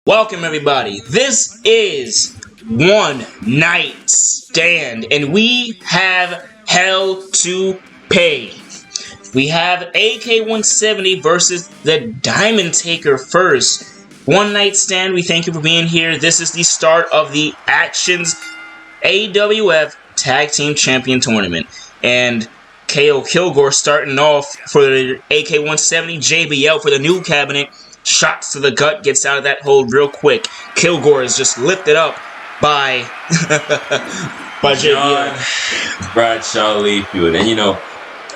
Welcome everybody. This is One Night Stand, and we have hell to pay. We have AK-170 versus the Diamond Taker first. One Night Stand, we thank you for being here. This is the start of the Actionz AWF Tag Team Champion Tournament. And KO Kilgore starting off for the AK-170, JBL for the new cabinet. Shots to the gut, gets out of that hold real quick. Kilgore is just lifted up by JBL. Bradshaw Layfield. And you know,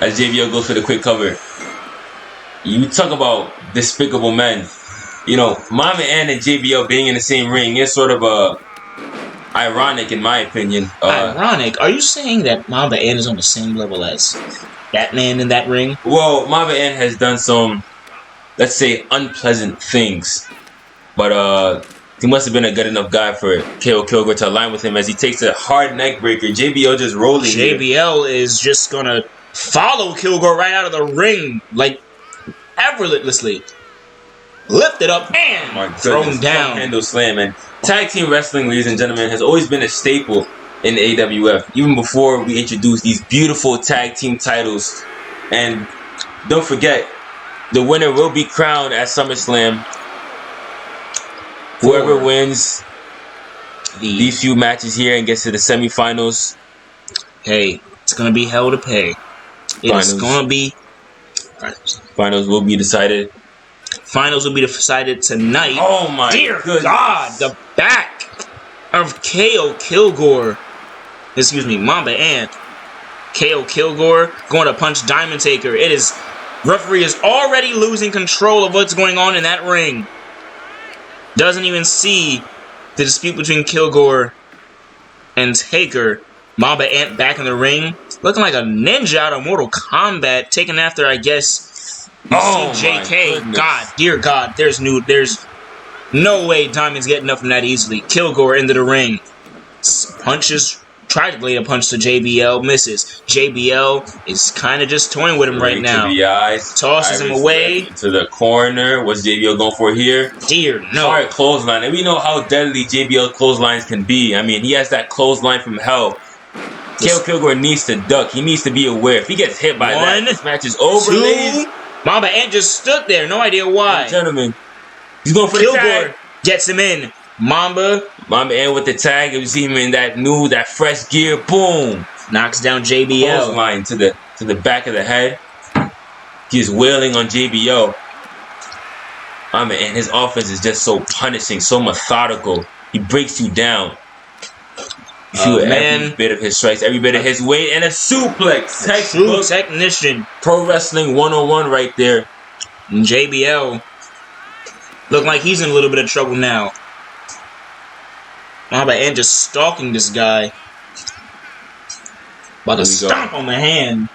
as JBL goes for the quick cover, you talk about despicable men. You know, Mama Ann and JBL being in the same ring is sort of ironic in my opinion. Ironic? Are you saying that Mama Ann is on the same level as that man in that ring? Well, Mama Ann has done some, let's say, unpleasant things, but he must have been a good enough guy for KO Kilgore to align with him as he takes a hard neck breaker. JBL just rolling. JBL is just gonna follow Kilgore right out of the ring, like effortlessly. Lifted up and thrown down. Handle slam. And tag team wrestling, ladies and gentlemen, has always been a staple in AWF, even before we introduced these beautiful tag team titles. And don't forget, the winner will be crowned at SummerSlam. Whoever wins these few matches here and gets to the semifinals, hey, it's gonna be hell to pay. It's gonna be finals will be decided. Finals will be decided tonight. Oh my dear goodness. God! The back of KO Kilgore. Excuse me, Mamba Ant. KO Kilgore going to punch Diamond Taker. It is. Referee is already losing control of what's going on in that ring. Doesn't even see the dispute between Kilgore and Taker. Mamba Ant back in the ring, looking like a ninja out of Mortal Kombat, taken after, I guess, JK. God, dear God, there's no way Diamond's getting up from that easily. Kilgore into the ring, punches. Tried to lay a punch to JBL, misses. JBL is kind of just toying with him right now. To the eyes, tosses him away to the corner. What's JBL going for here? Dear no. Hard clothesline, and we know how deadly JBL clotheslines can be. I mean, he has that clothesline from hell. KO Kilgore needs to duck. He needs to be aware. If he gets hit by that, this match is over. Two. Mamba Ant just stood there, no idea why. Gentlemen, he's going for Kilgore the tag. Gets him in. Mamba Ant with the tag. You see him in that fresh gear. Boom. Knocks down JBL. Line to the back of the head. He's wailing on JBL. And his offense is just so punishing, so methodical. He breaks you down. You feel every bit of his strikes, every bit of his weight, and a suplex. True technician. Pro wrestling 101 right there. And JBL look like he's in a little bit of trouble now. Mamba Ant just stalking this guy. About to stomp on the hand.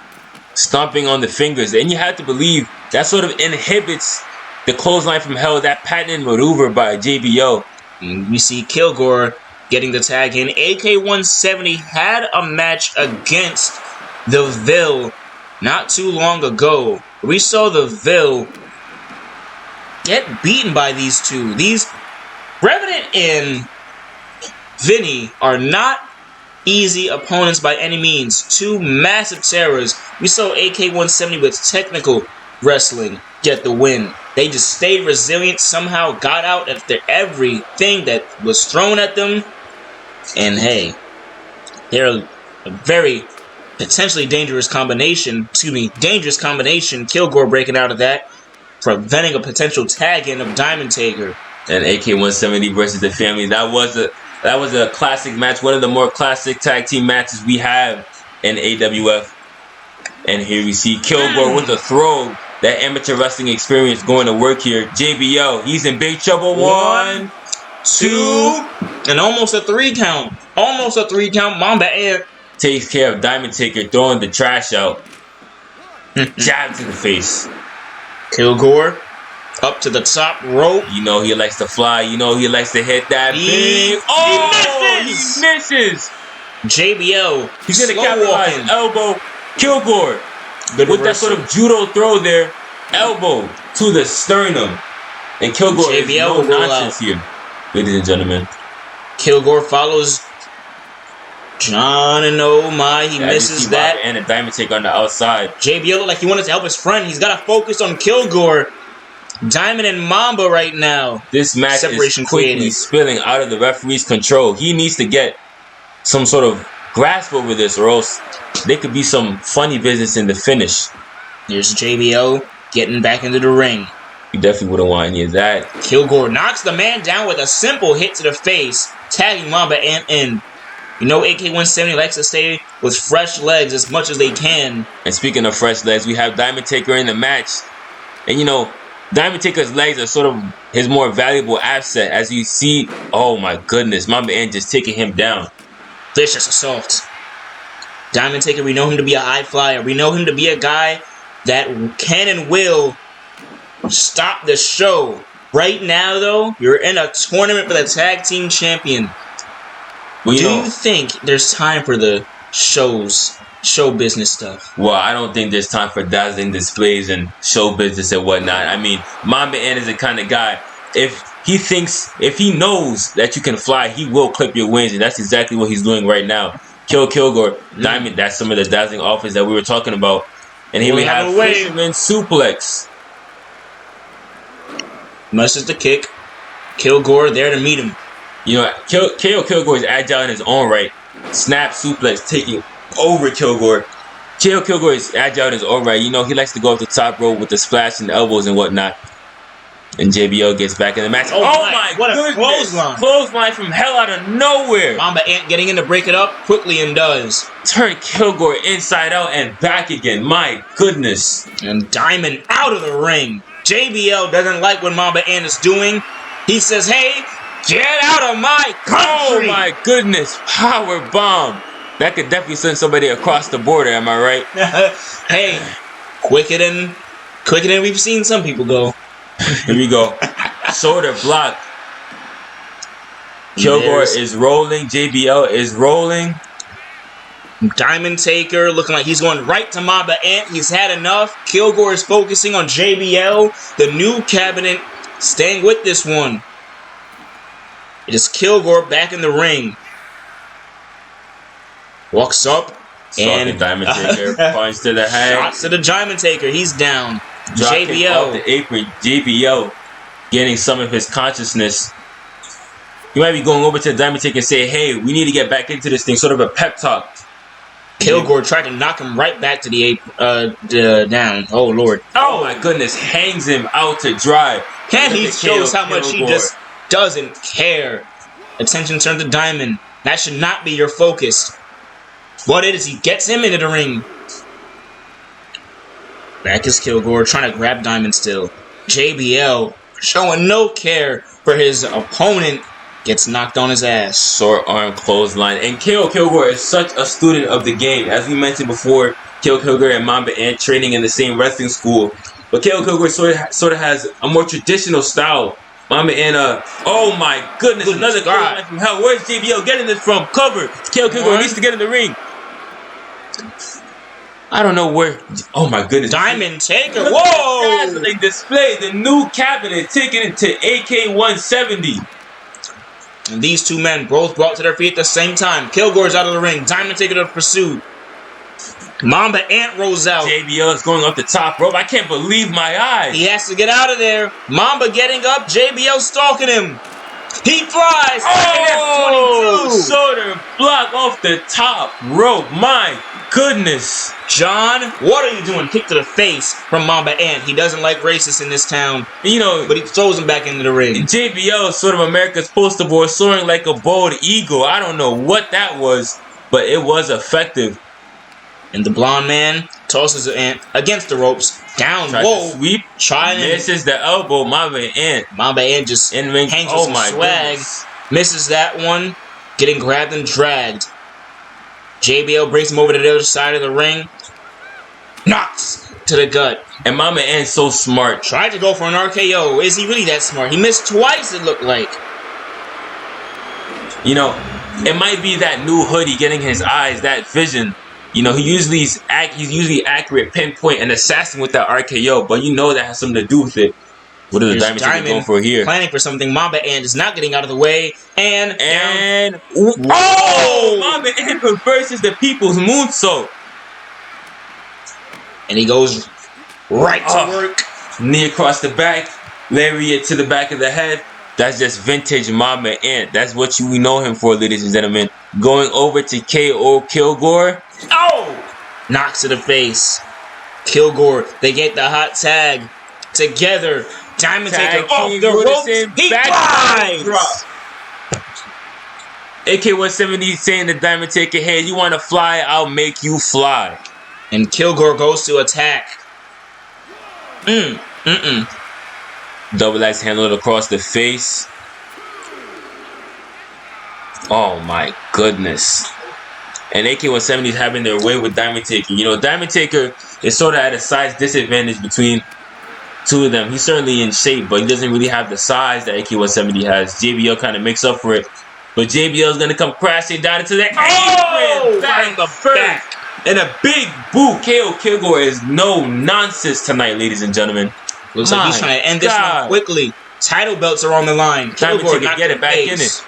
Stomping on the fingers. And you have to believe that sort of inhibits the clothesline from hell, that patented maneuver by JBL. And we see Kilgore getting the tag in. AK-170 had a match against the Ville not too long ago. We saw the Ville get beaten by these two. These Revenant and Vinny are not easy opponents by any means. Two massive terrors. We saw AK-170 with technical wrestling get the win. They just stayed resilient, somehow got out after everything that was thrown at them. And hey, they're a very potentially dangerous combination. Dangerous combination. Kilgore breaking out of that, preventing a potential tag-in of Diamond Taker. And AK-170 versus the family. That was a classic match, one of the more classic tag team matches we have in AWF. And here we see Kilgore with the throw. That amateur wrestling experience going to work here. JBL, he's in big trouble. One, two, and almost a 3 count. Almost a 3 count. Mamba Ant takes care of Diamond Taker, throwing the trash out. Jab to the face. Kilgore up to the top rope. You know he likes to fly. You know he likes to hit that big. Oh, he misses. JBL. He's going to capitalize. Elbow. Kilgore. Good with that sort of judo throw there. Elbow to the sternum. And Kilgore is no nonsense here. ladies and gentlemen. Kilgore follows John, and oh my, he misses that. And a Diamond Taker on the outside. JBL looked like he wanted to help his friend. He's got to focus on Kilgore. Diamond and Mamba right now. This match is quickly spilling out of the referee's control. He needs to get some sort of grasp over this, or else there could be some funny business in the finish. Here's JBL getting back into the ring. You definitely wouldn't want any of that. Kilgore knocks the man down with a simple hit to the face, tagging Mamba Ant in. You know AK-170 likes to stay with fresh legs as much as they can. And speaking of fresh legs, we have Diamond Taker in the match. And you know, Diamond Taker's legs are sort of his more valuable asset. As you see, oh my goodness, Mamba Ant just taking him down. Vicious assault. Diamond Taker, we know him to be a high flyer. We know him to be a guy that can and will stop the show. Right now, though, you're in a tournament for the tag team champion. Well, Do you think there's time for the show business stuff? Well, I don't think there's time for dazzling displays and show business and whatnot. I mean, Mamba Ant is the kind of guy, if he knows that you can fly, he will clip your wings, and that's exactly what he's doing right now. Kilgore, Diamond, that's some of the dazzling offense that we were talking about. And here we have Fisherman Suplex. Misses the kick. Kilgore there to meet him. You know, Kilgore is agile in his own right. Snap suplex taking over Kilgore. Kilgore is agile in his own right. You know, he likes to go up the top rope with the splash and the elbows and whatnot. And JBL gets back in the match. Oh my what goodness. A clothesline. Clothesline from hell out of nowhere. Mamba Ant getting in to break it up quickly and does. Turn Kilgore inside out and back again. My goodness. And Diamond out of the ring. JBL doesn't like what Mamba Ant is doing. He says, hey, get out of my country. Oh my goodness. Power bomb. That could definitely send somebody across the border, am I right? Hey, quicker than we've seen some people go. Here we go. Shoulder block. Kilgore is rolling. JBL is rolling. Diamond Taker looking like he's going right to Mamba Ant. He's had enough. Kilgore is focusing on JBL. The new cabinet staying with this one. It is Kilgore back in the ring. Walks up. And Diamond Taker punch to the head. Shots to the Diamond Taker. He's down. JBL off the apron. JBL getting some of his consciousness. You might be going over to the Diamond Taker and say, hey, we need to get back into this thing. Sort of a pep talk. Kilgore tried to knock him right back to the down. Oh, Lord. Oh, my goodness. Hangs him out to dry. And he shows how much he just doesn't care. Attention turned to Diamond. That should not be your focus. What it is, he gets him into the ring. Back is Kilgore trying to grab Diamond still. JBL showing no care for his opponent. Gets knocked on his ass. Short arm clothesline. And Kilgore is such a student of the game. As we mentioned before, Kilgore and Mamba Ant training in the same wrestling school. But Kilgore sort of has a more traditional style. Mamba Ant, oh my goodness, another clothesline from hell. Where's JBL getting this from? Cover. Kilgore needs to get in the ring. I don't know where. Oh my goodness. Diamond Taker. Whoa! Dazzling display. The new cabinet taking it to AK-170. And these two men both brought to their feet at the same time. Kilgore's out of the ring. Diamond Taker to pursuit. Mamba Ant rolls out. JBL is going up the top rope. I can't believe my eyes. He has to get out of there. Mamba getting up. JBL stalking him. He flies. Oh! Shoulder block off the top rope. My goodness. John, what are you doing? Kick to the face from Mamba Ant. He doesn't like racists in this town. You know, but he throws him back into the ring. JBL is sort of America's poster boy, soaring like a bald eagle. I don't know what that was, but it was effective. And the blonde man tosses Ant against the ropes. Down. Whoa. Sweep. Misses the elbow. Mamba Ant just hangs with some swag. Goodness. Misses that one. Getting grabbed and dragged. JBL brings him over to the other side of the ring. Knocks to the gut. And Mamba Ant's so smart. Tried to go for an RKO. Is he really that smart? He missed twice, it looked like. You know, it might be that new hoodie getting his eyes, that vision. You know, he's usually accurate, pinpoint, and assassin with that RKO, but you know that has something to do with it. What is the Here's Diamond Taker going for here? Planning for something. Mamba Ant is not getting out of the way. And oh! Mamba Ant reverses the people's moonsault. And he goes right to work. Knee across the back. Lariat to the back of the head. That's just vintage Mamba Ant. That's what we know him for, ladies and gentlemen. Going over to KO Kilgore. Oh! Knocks to the face. Kilgore, they get the hot tag. Together. Diamond Taker off the ropes. He flies! AK-170 saying to Diamond Taker, hey, you want to fly? I'll make you fly. And Kilgore goes to attack. Double axe handled across the face. Oh my goodness. And AK-170 is having their way with Diamond Taker. You know, Diamond Taker is sort of at a size disadvantage between two of them. He's certainly in shape, but he doesn't really have the size that AK-170 has. JBL kind of makes up for it. But JBL is going to come crashing down into the apron. Back the back. And a big boot. KO Kilgore is no nonsense tonight, ladies and gentlemen. Looks like he's trying to end this one quickly. Title belts are on the line. Kilgore can get it back in it.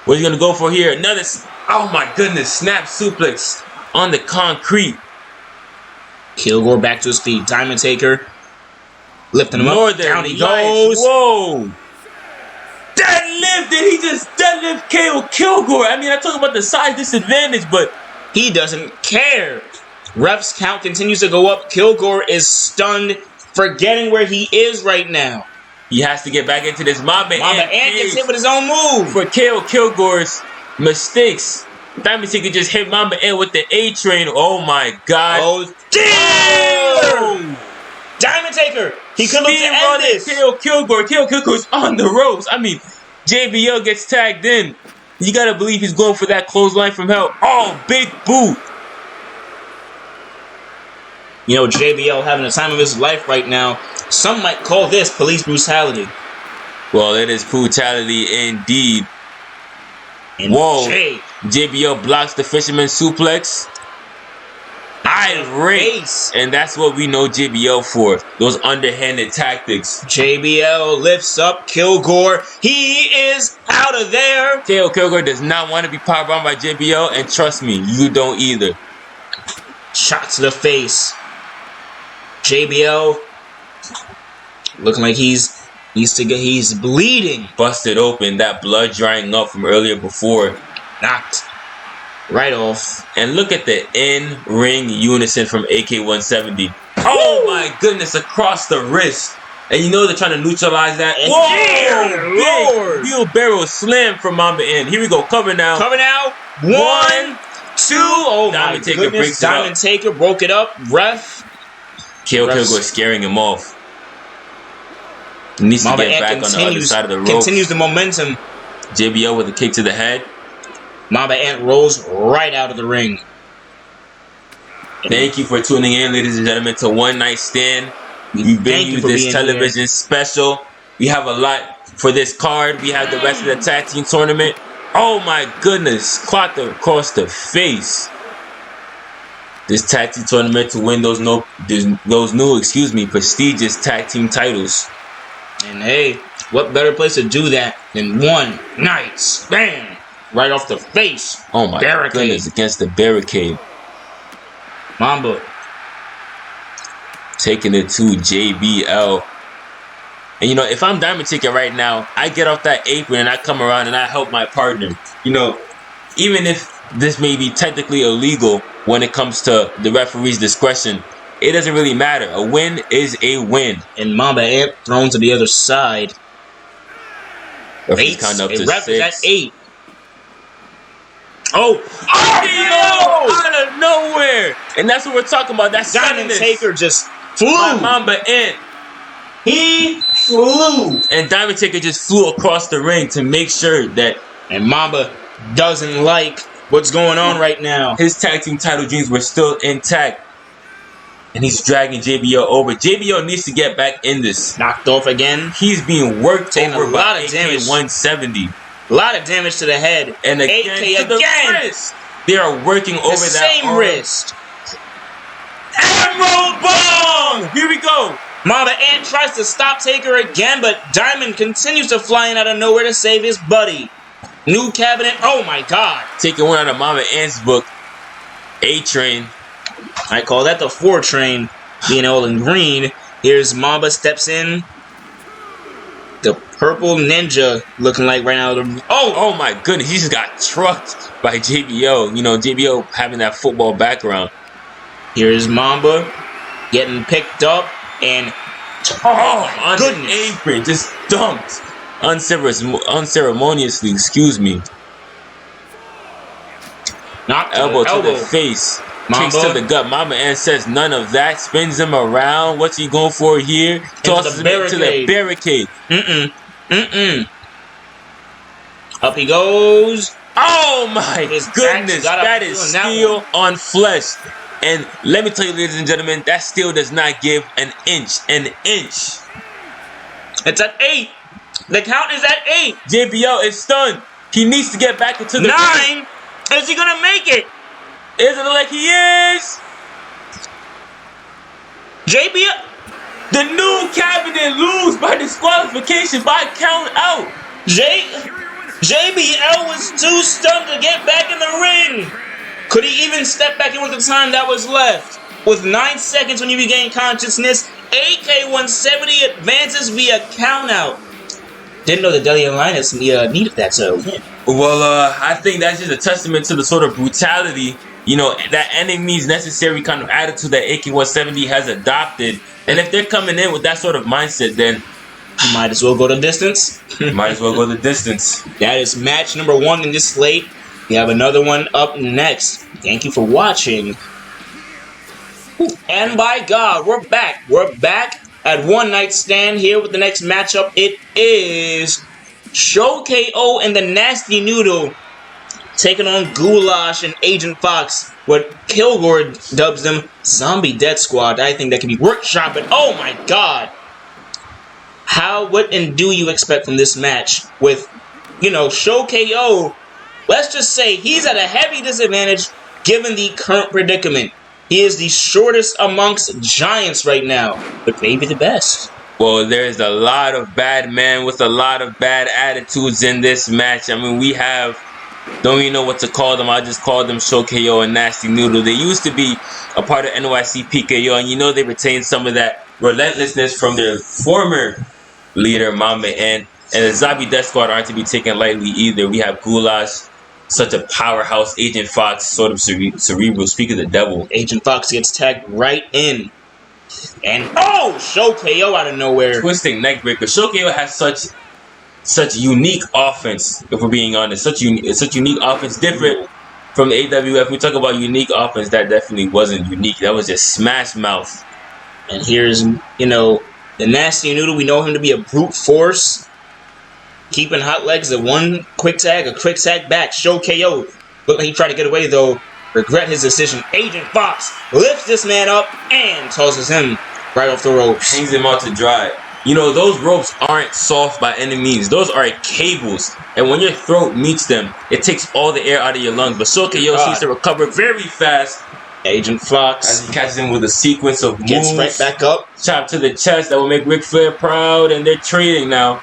What's he going to go for here? Another, oh my goodness, snap suplex on the concrete. Kilgore back to his feet. Diamond Taker lifting him up. Down he goes. Whoa. Deadlift. Did he just deadlift KO Kilgore? I mean, I talk about the size disadvantage, but he doesn't care. Ref's count continues to go up. Kilgore is stunned, forgetting where he is right now. He has to get back into this. Mamba Ant gets hit with his own move. For KO Kilgore's mistakes, Diamond Taker just hit Mamba Ant with the A-Train. Oh my God. Oh, damn! Diamond Taker, he could look to end this. KO Kilgore's on the ropes. I mean, JBL gets tagged in. You gotta believe he's going for that clothesline from hell. Oh, big boot. You know, JBL having the time of his life right now. Some might call this police brutality. Well, it is brutality indeed. Whoa. JBL blocks the fisherman suplex. Irate. And that's what we know JBL for. Those underhanded tactics. JBL lifts up Kilgore. He is out of there. KO Kilgore does not want to be powerbombed by JBL. And trust me, you don't either. Shot to the face. JBL looking like he's bleeding. Busted open. That blood drying up from earlier before. Knocked right off. And look at the in-ring unison from AK-170. Oh my goodness, across the wrist. And you know they're trying to neutralize that. And whoa! Big wheelbarrow slam from Mamba Ant. Here we go. Cover now. Cover now. 1, 2. Oh my goodness. Diamond Taker broke it up. Ref. KO Kilgore scaring him off. He needs to get back on the other side of the rope. Continues the momentum. JBL with a kick to the head. Mamba Ant rolls right out of the ring. Thank you for tuning in, ladies and gentlemen, to One Night Stand. We bring you this television special. We have a lot for this card. We have the rest of the tag team tournament. Oh my goodness. Clocked across the face. This tag team tournament to win those new prestigious tag team titles. And hey, what better place to do that than One Night Stand? Right off the face. Oh my goodness, against the barricade. Mamba taking it to JBL. And you know, if I'm Diamond Taker right now, I get off that apron and I come around and I help my partner. You know, even if this may be technically illegal when it comes to the referee's discretion, it doesn't really matter. A win is a win. And Mamba Ant thrown to the other side. Referee's count up to 6. Is at 8. Oh, out of nowhere. And that's what we're talking about. That's Diamond Taker just flew. Mamba Ant. He flew. And Diamond Taker just flew across the ring to make sure that... And Mamba doesn't like what's going on right now. His tag team title dreams were still intact. And he's dragging JBL over. JBL needs to get back in this. Knocked off again. He's being worked over by AK-170. A lot of damage to the head. And again, to the wrist. They are working over that same wrist. Emerald Bomb! Here we go. Mamba Ant tries to stop Taker again, but Diamond continues to fly in out of nowhere to save his buddy. New cabinet. Oh my god. Taking one out of Mamba Ant's book. A-Train. I call that the 4 train. Being all in green. Here's Mamba steps in. The purple ninja looking like right now. Oh my goodness. He just got trucked by JBO. You know, JBO having that football background. Here's Mamba getting picked up. And on the apron, just dumped unceremoniously. Excuse me. Knocked elbow to the face, Mamba. Kicks to the gut. Mamba Ant says none of that. Spins him around. What's he going for here? Tosses him into the barricade. Up he goes. Oh my goodness! That is steel on flesh. And let me tell you, ladies and gentlemen, that steel does not give an inch. An inch. It's at 8. The count is at 8. JBL is stunned. He needs to get back into the 9. Is he gonna make it? Isn't it like he is? JBL. The new cabinet lose by disqualification by count out. JBL was too stunned to get back in the ring. Could he even step back in with the time that was left? With 9 seconds when you regain consciousness, AK-170 advances via countout. Didn't know the Delhi Alliance needed that, so yeah. Well, I think that's just a testament to the sort of brutality, you know, that enemy's necessary kind of attitude that AK-170 has adopted. And if they're coming in with that sort of mindset, then you might as well go the distance. Might as well go the distance. That is match number 1 in this slate. We have another one up next. Thank you for watching. And by God, we're back. We're back at One Night Stand here with the next matchup. It is Shokei-o and TheNastyNoodle taking on Goulash and Agent Fox. What Kilgore dubs them Zombie Death Squad. I think that can be workshopped. Oh my God. What and do you expect from this match with, you know, Shokei-o? Let's just say he's at a heavy disadvantage given the current predicament. He is the shortest amongst giants right now, but maybe the best. Well, there's a lot of bad men with a lot of bad attitudes in this match. I mean, we have, don't even know what to call them. I just call them Shokei-o and TheNastyNoodle. They used to be a part of NYC PKO, and you know they retained some of that relentlessness from their former leader, Mamba Ant. And the Zombie Death Squad aren't to be taken lightly either. We have Goulash, such a powerhouse. Agent Fox, sort of cerebral. Speak of the devil. Agent Fox gets tagged right in. And, oh! Shokei-o out of nowhere. Twisting neckbreaker. Shokei-o has such unique offense, if we're being honest. Such unique offense. Different from the AWF. We talk about unique offense. That definitely wasn't unique. That was just smash mouth. And here's, you know, TheNastyNoodle. We know him to be a brute force. Keeping hot legs at one quick tag, a quick tag back. Shokei-o. Looked like he tried to get away though. Regret his decision. Agent Fox lifts this man up and tosses him right off the ropes. Hangs him out to dry. You know, those ropes aren't soft by any means. Those are cables. And when your throat meets them, it takes all the air out of your lungs. But Shokei-o seems to recover very fast. Agent Fox, as he catches him with a sequence of moves. Gets right back up. Chop to the chest. That will make Ric Flair proud. And they're trading now.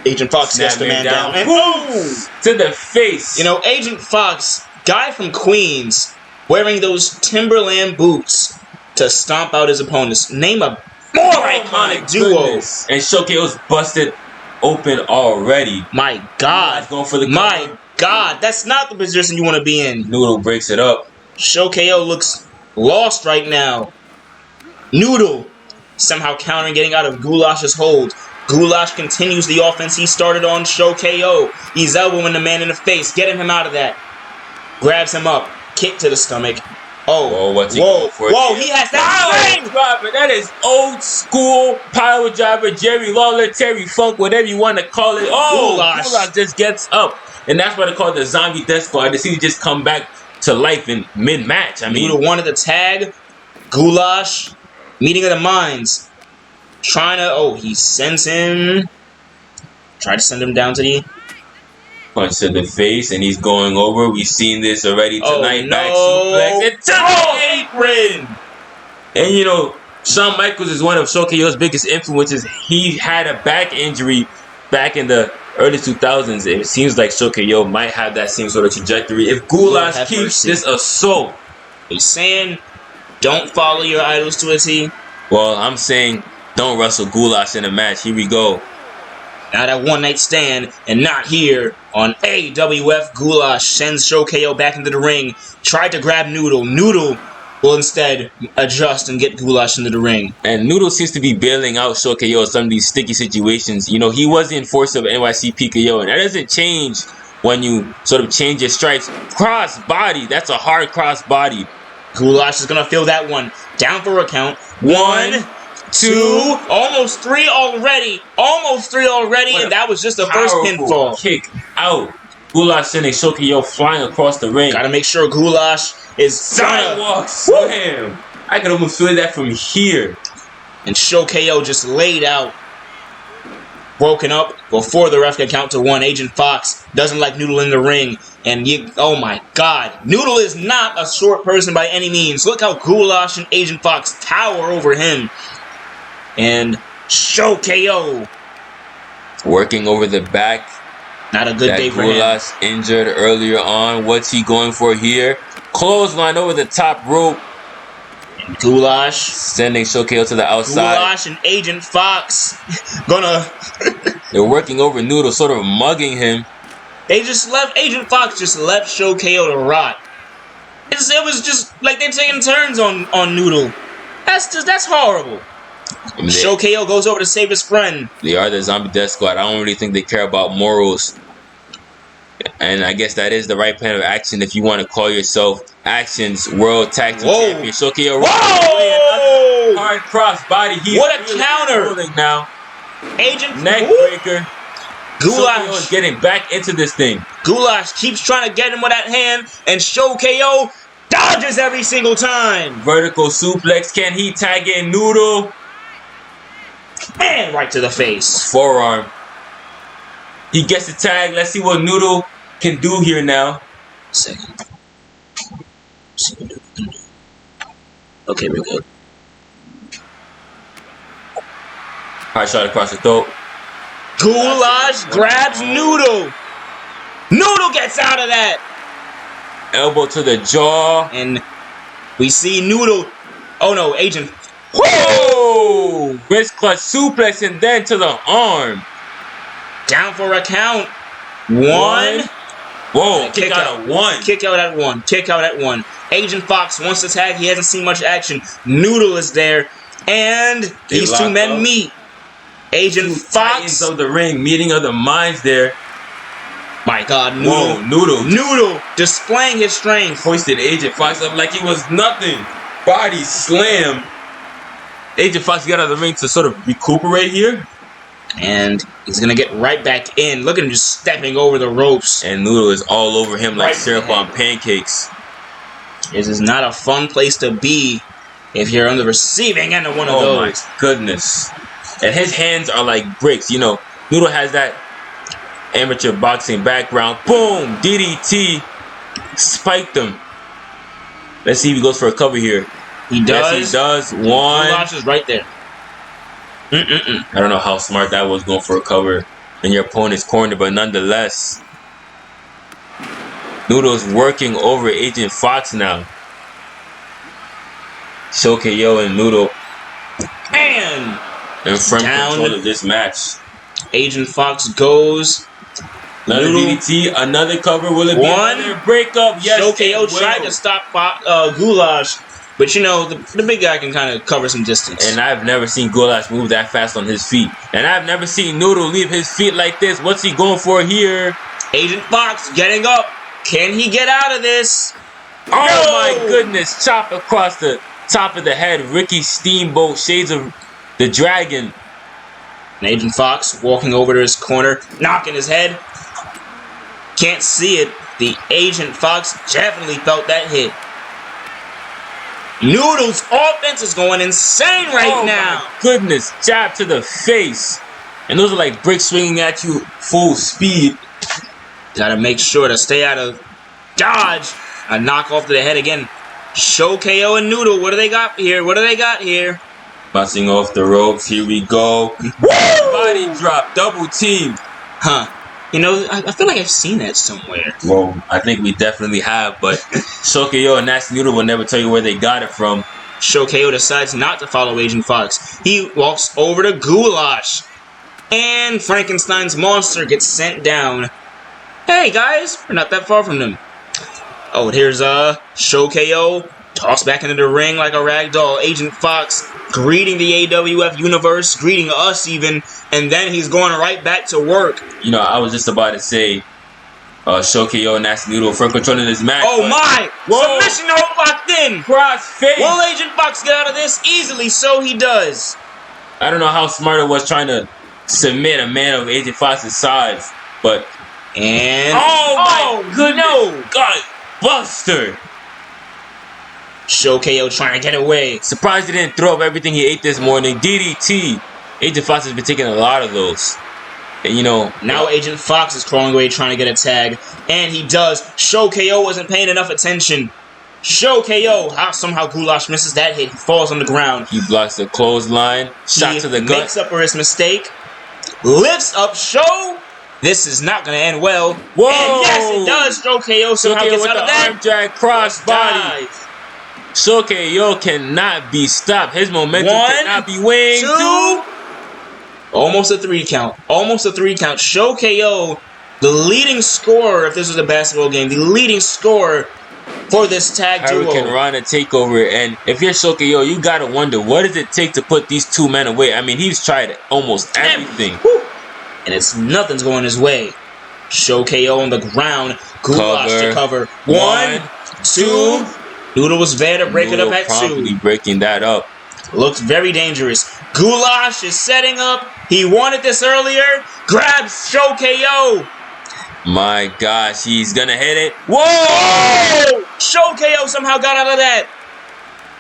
Agent Fox gets the man down. And boom! To the face. You know, Agent Fox, guy from Queens, wearing those Timberland boots to stomp out his opponents. Name a more iconic duo. And Shokei-o's busted open already. My God. Going for the My God. That's not the position you want to be in. Noodle breaks it up. Shokei-o looks lost right now. Noodle somehow countering, getting out of Goulash's hold. Goulash continues the offense he started on Shokei-o. He's elbowing the man in the face, getting him out of that. Grabs him up, kick to the stomach. Oh, what's he going for? Whoa, he has that power driver. That is old school power driver. Jerry Lawler, Terry Funk, whatever you want to call it. Oh, Goulash just gets up. And that's why they call it the Zombie Death Squad. They see he just come back to life in mid-match. I mean, Noodle wanted the tag. Goulash, meeting of the minds. Trying to, he sends him. Try to send him down to the punch to the face, and he's going over. We've seen this already tonight. No. Back suplex into the apron. And you know, Shawn Michaels is one of Shokei-o's biggest influences. He had a back injury back in the early 2000s. It seems like Shokei-o might have that same sort of trajectory if Goulash keeps this assault. He's saying, don't follow your idols to a T. Well, I'm saying, don't wrestle Goulash in a match. Here we go. Not a one-night stand, and not here on AWF. Goulash sends Shokei-o back into the ring. Tried to grab Noodle. Noodle will instead adjust and get Goulash into the ring. And Noodle seems to be bailing out Shokei-o in some of these sticky situations. You know, he was the enforcer of NYC PKO, and that doesn't change when you sort of change your stripes. Cross body, that's a hard cross body. Goulash is going to feel that one. Down for a count. 1, 2, almost 3 already. Almost 3 already, and that was just the first pinfall. Kick out. Goulash sending Shokei-o flying across the ring. Gotta make sure Goulash is sidewalk slam. I can almost feel that from here. And Shokei-o just laid out. Broken up before the ref can count to 1. Agent Fox doesn't like Noodle in the ring. And oh my god. Noodle is not a short person by any means. Look how Goulash and Agent Fox tower over him. And Shokei-o working over the back. Not a good day for him. Goulash injured earlier on. What's he going for here? Clothesline over the top rope. And Goulash sending Shokei-o to the outside. Goulash and Agent Fox gonna they're working over Noodle, sort of mugging him. Agent Fox just left Shokei-o to rot. It was just like they're taking turns on Noodle. That's horrible. Shokei-o goes over to save his friend. They are the Zombie Death Squad. I don't really think they care about morals. And I guess that is the right plan of action if you want to call yourself Actionz World Tag Team Champion. Shokei-o. Whoa! Hard cross body. What a counter! Now. Agent neck breaker. Goulash is getting back into this thing. Goulash keeps trying to get him with that hand, and Shokei-o dodges every single time. Vertical suplex. Can he tag in Noodle? And right to the face. Forearm. He gets the tag. Let's see what Noodle can do here now. Second. Okay, we're good. High shot across the throat. Goulash grabs Noodle. Noodle gets out of that. Elbow to the jaw. And we see Noodle. Oh no, Agent. Whoa! Wrist clutch suplex and then to the arm. Down for a count. 1. Whoa, kick out at 1. Kick out at 1. Kick out at 1. Agent Fox wants to tag. He hasn't seen much action. Noodle is there. And these two men meet. Agent Fox of the ring, meeting of the minds there. My god, Noodle. Whoa, Noodle. Noodle displaying his strength. Hoisted Agent Fox up like he was nothing. Body slam. Agent Fox got out of the ring to sort of recuperate here. And he's going to get right back in. Look at him just stepping over the ropes. And Noodle is all over him like syrup on pancakes. This is not a fun place to be if you're on the receiving end of one of those. Oh my goodness. And his hands are like bricks. You know, Noodle has that amateur boxing background. Boom! DDT. Spiked him. Let's see if he goes for a cover here. He does. Yes, he does. 1. Goulash is right there. I don't know how smart that was going for a cover in your opponent's corner, but nonetheless. Noodle's working over Agent Fox now. Shokei-o and Noodle. And in front control of this match. Agent Fox goes. Another DDT, another cover. Will it be another breakup? Yes, Shokei-o tried to stop Goulash, but you know, the big guy can kind of cover some distance. And I've never seen Goulash move that fast on his feet. And I've never seen Noodle leave his feet like this. What's he going for here? Agent Fox getting up. Can he get out of this? Oh my goodness. Chop across the top of the head. Ricky Steamboat, Shades of the Dragon. And Agent Fox walking over to his corner, knocking his head. Can't see it. The Agent Fox definitely felt that hit. Noodle's offense is going insane right now. My goodness. Jab to the face. And those are like bricks swinging at you full speed. Gotta make sure to stay out of dodge. A knock off to the head again. Shokei-o and Noodle. What do they got here? What do they got here? Bouncing off the ropes. Here we go. Woo! Body drop. Double team. Huh. You know, I feel like I've seen that somewhere. Well, I think we definitely have, but Shokei-o and TheNastyNoodle will never tell you where they got it from. Shokei-o decides not to follow Agent Fox. He walks over to Goulash. And Frankenstein's monster gets sent down. Hey, guys. We're not that far from them. Oh, here's Shokei-o. Tossed back into the ring like a rag doll. Agent Fox greeting the AWF universe, greeting us even, and then he's going right back to work. You know, I was just about to say Shokei-o and TheNastyNoodle for controlling this match. Oh my! Whoa. Submission hold locked in! Cross face! Will Agent Fox get out of this? Easily, so he does. I don't know how smart it was trying to submit a man of Agent Fox's size, but... And... Oh my goodness! No! God, Buster! Shokei-o trying to get away. Surprised he didn't throw up everything he ate this morning. DDT. Agent Fox has been taking a lot of those. And you know... Now Agent Fox is crawling away trying to get a tag. And he does. Shokei-o wasn't paying enough attention. Shokei-o. Somehow Goulash misses that hit. He falls on the ground. He blocks the clothesline. Shot to the gut. Makes up for his mistake. Lifts up Sho. This is not going to end well. Whoa! And yes, it does. Shokei-o somehow gets out of that. Arm drag cross body. Shokei-o cannot be stopped. His momentum cannot be winged. 2. Almost a 3 count. Almost a 3 count. Shokei-o, the leading scorer, if this was a basketball game, the leading scorer for this tag duo. Hurricane Rana takeover. And if you're Shokei-o, you got to wonder, what does it take to put these two men away? I mean, he's tried almost everything. And nothing's going his way. Shokei-o on the ground. Goulash to cover. 1, 2. Noodle was there to break it up at 2. Promptly breaking that up. Looks very dangerous. Goulash is setting up. He wanted this earlier. Grabs Shokei-o. My gosh, he's gonna hit it. Whoa! Shokei-o somehow got out of that.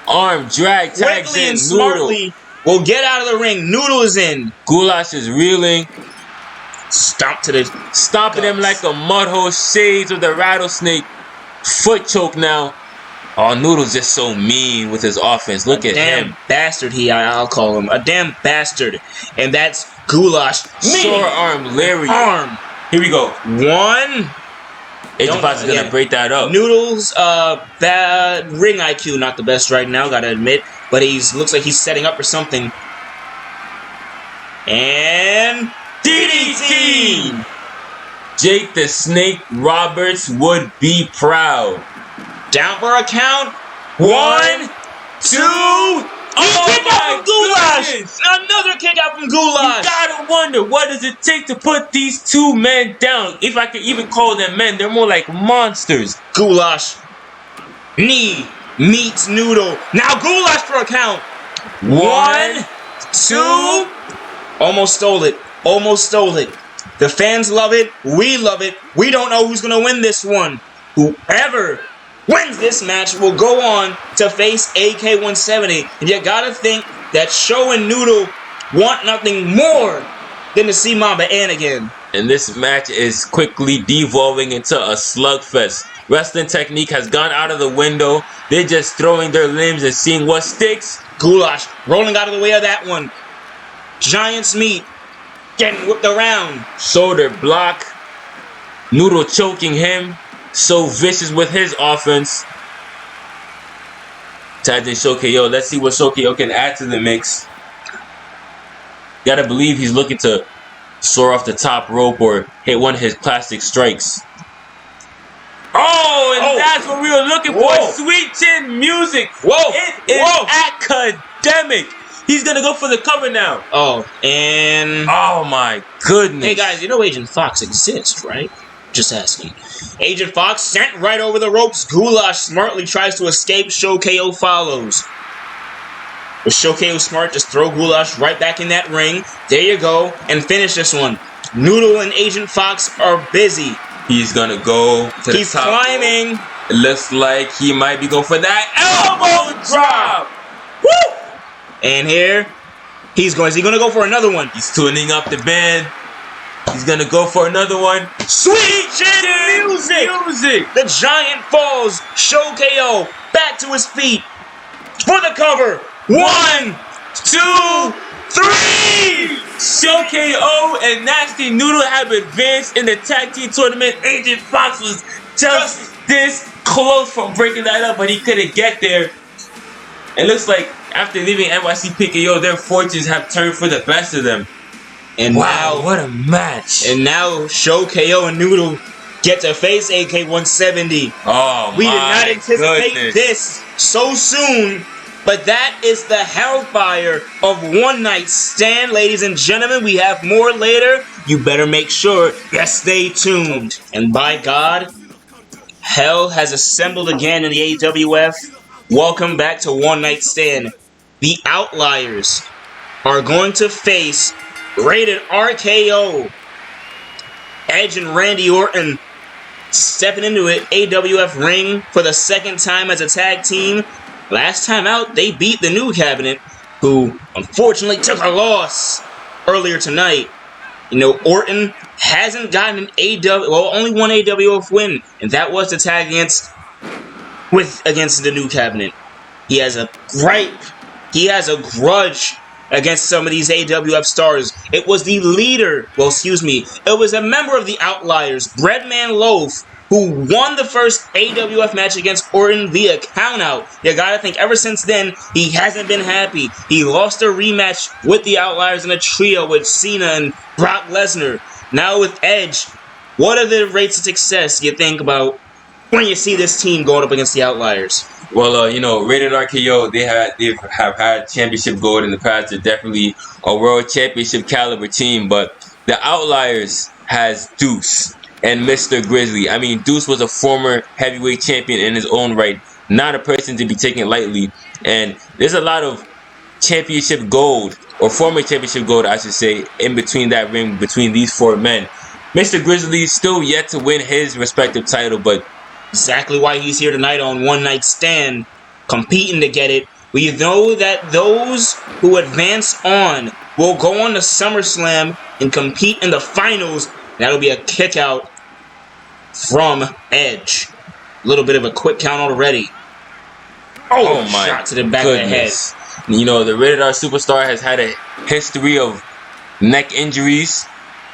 Arm drag, tags Quickly in. and smartly will get out of the ring. Noodle is in. Goulash is reeling. Stomping him like a mud hole. Shades of the rattlesnake. Foot choke now. Oh, Noodle's just so mean with his offense. Look at him. Damn bastard, I'll call him. A damn bastard. And that's Goulash. Sore arm, Larry. Arm. Here we go. 1. Agent Fox is going to break that up. Noodle's bad ring IQ, not the best right now, gotta admit. But looks like he's setting up for something. And... DDT! Jake the Snake Roberts would be proud. Down for a count. 1, 2. Kick out from Goulash! Another kick out from Goulash! You gotta wonder, what does it take to put these two men down? If I could even call them men, they're more like monsters. Goulash. Knee meets Noodle. Now Goulash for a count. 1, 2. Almost stole it. Almost stole it. The fans love it. We love it. We don't know who's going to win this one. Whoever wins this match will go on to face AK-170. And you gotta think that Sho and Noodle want nothing more than to see Mamba in again. And this match is quickly devolving into a slugfest. Wrestling technique has gone out of the window. They're just throwing their limbs and seeing what sticks. Goulash rolling out of the way of that one. Giant's meat getting whipped around. Shoulder block. Noodle choking him. So vicious with his offense. Tagged in Shokei-o. Let's see what Shokei-o can add to the mix. Gotta believe he's looking to soar off the top rope or hit one of his plastic strikes. Oh, and that's what we were looking for. Sweet chin music. It is academic. He's gonna go for the cover now. Oh, and... Oh my goodness. Hey guys, you know Agent Fox exists, right? Just asking. Agent Fox sent right over the ropes. Goulash smartly tries to escape. Shokei-o follows. With Shokei-o smart, just throw Goulash right back in that ring. There you go. And finish this one. Noodle and Agent Fox are busy. He's gonna go to the top. He's climbing. It looks like he might be going for that elbow drop. Woo! And here, is he gonna go for another one? He's tuning up the band. He's gonna go for another one. Sweet chin music! The giant falls. Shokei-o back to his feet for the cover. 1, 2, 3! Shokei-o and TheNastyNoodle have advanced in the tag team tournament. Agent Fox was just this close from breaking that up, but he couldn't get there. It looks like after leaving NYC PKO, their fortunes have turned for the best of them. And Wow, now, what a match. And now Shokei-o and Noodle get to face AK-170. Oh, We did not anticipate goodness. this so soon, but that is the hellfire of One Night Stand, ladies and gentlemen. We have more later. You better make sure you stay tuned. And by God, hell has assembled again in the AWF. Welcome back to One Night Stand. The Outliers are going to face Rated RKO. Edge and Randy Orton stepping into an AWF ring for the second time as a tag team. Last time out, they beat the New Cabinet, who unfortunately took a loss earlier tonight. You know, Orton hasn't gotten only one AWF win, and that was the tag against the New Cabinet. He has a grudge against some of these AWF stars. It was the leader, it was a member of the Outliers, Breadman Loaf, who won the first AWF match against Orton via countout. You gotta think, ever since then, he hasn't been happy. He lost a rematch with the Outliers in a trio with Cena and Brock Lesnar. Now with Edge, what are the rates of success you think about when you see this team going up against the Outliers? Well, Rated RKO, they have had championship gold in the past. They're definitely a world championship caliber team, but the Outliers has Deuce and Mr. Grizzly. I mean, Deuce was a former heavyweight champion in his own right, not a person to be taken lightly. And there's a lot of championship gold, or former championship gold, I should say, in between that ring, between these four men. Mr. Grizzly still yet to win his respective title, but exactly why he's here tonight on One Night Stand, competing to get it. We know that those who advance on will go on to SummerSlam and compete in the finals. That'll be a kick out from Edge. A little bit of a quick count already. Oh my shot to the back of the head. You know, the Rated R Superstar has had a history of neck injuries.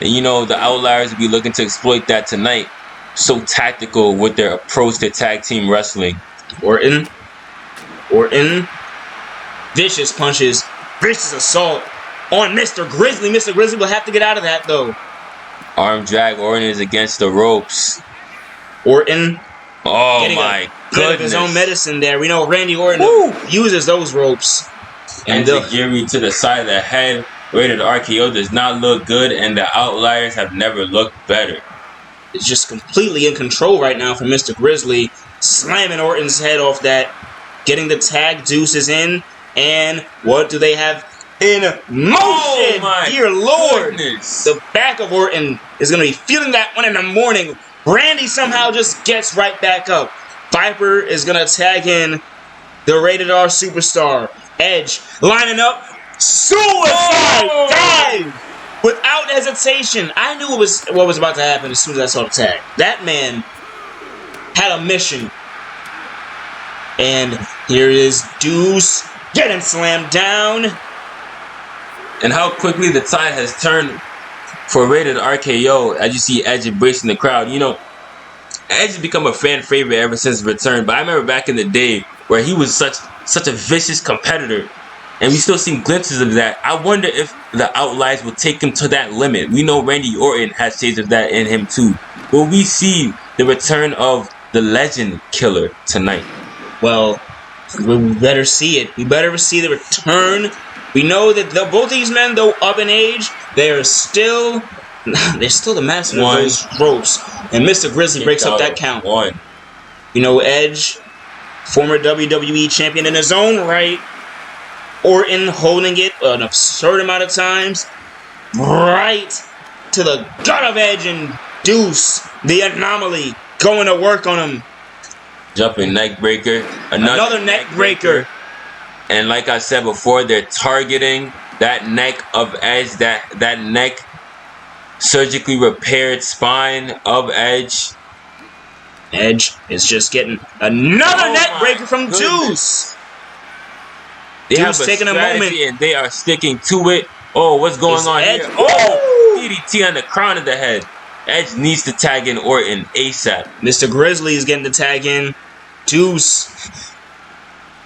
And the Outliers will be looking to exploit that tonight. So tactical with their approach to tag team wrestling. Orton. Vicious punches. Vicious assault on Mr. Grizzly. Mr. Grizzly will have to get out of that, though. Arm drag. Orton is against the ropes. Orton. Oh my goodness. His own medicine there. We know Randy Orton uses those ropes. And the Giri to the side of the head. Rated RKO does not look good, and the Outliers have never looked better. It's just completely in control right now from Mr. Grizzly, slamming Orton's head off that, getting the tag deuces in, and what do they have in motion? Oh my dear Lord! goodness. The back of Orton is going to be feeling that one in the morning. Randy somehow just gets right back up. Viper is going to tag in the Rated R Superstar. Edge lining up. Suicide dive! Without hesitation. I knew what was about to happen as soon as I saw the tag. That man had a mission. And here is Deuce getting slammed down. And how quickly the tide has turned for Rated RKO as you see Edge embracing the crowd. Edge has become a fan favorite ever since return. But I remember back in the day where he was such a vicious competitor. And we still see glimpses of that. I wonder if the Outliers will take him to that limit. We know Randy Orton has shades of that in him too. Will we see the return of the Legend Killer tonight? Well, we better see it. We better see the return. We know that both these men, though up in age, they're still the master of those ropes. And Mr. Grizzly breaks up that count. Edge, former WWE champion in his own right. Orton holding it an absurd amount of times. Right to the gut of Edge, and Deuce, the anomaly, going to work on him. Jumping neck breaker. Another neck breaker. And like I said before, they're targeting that neck of Edge, that neck surgically repaired spine of Edge. Edge is just getting another neck breaker from Deuce. They have Dude's a taking a moment. strategy and they are sticking to it. Oh, what's going on Edge. here? Oh, DDT on the crown of the head. Edge needs to tag in Orton ASAP. Mr. Grizzly is getting the tag in. Deuce.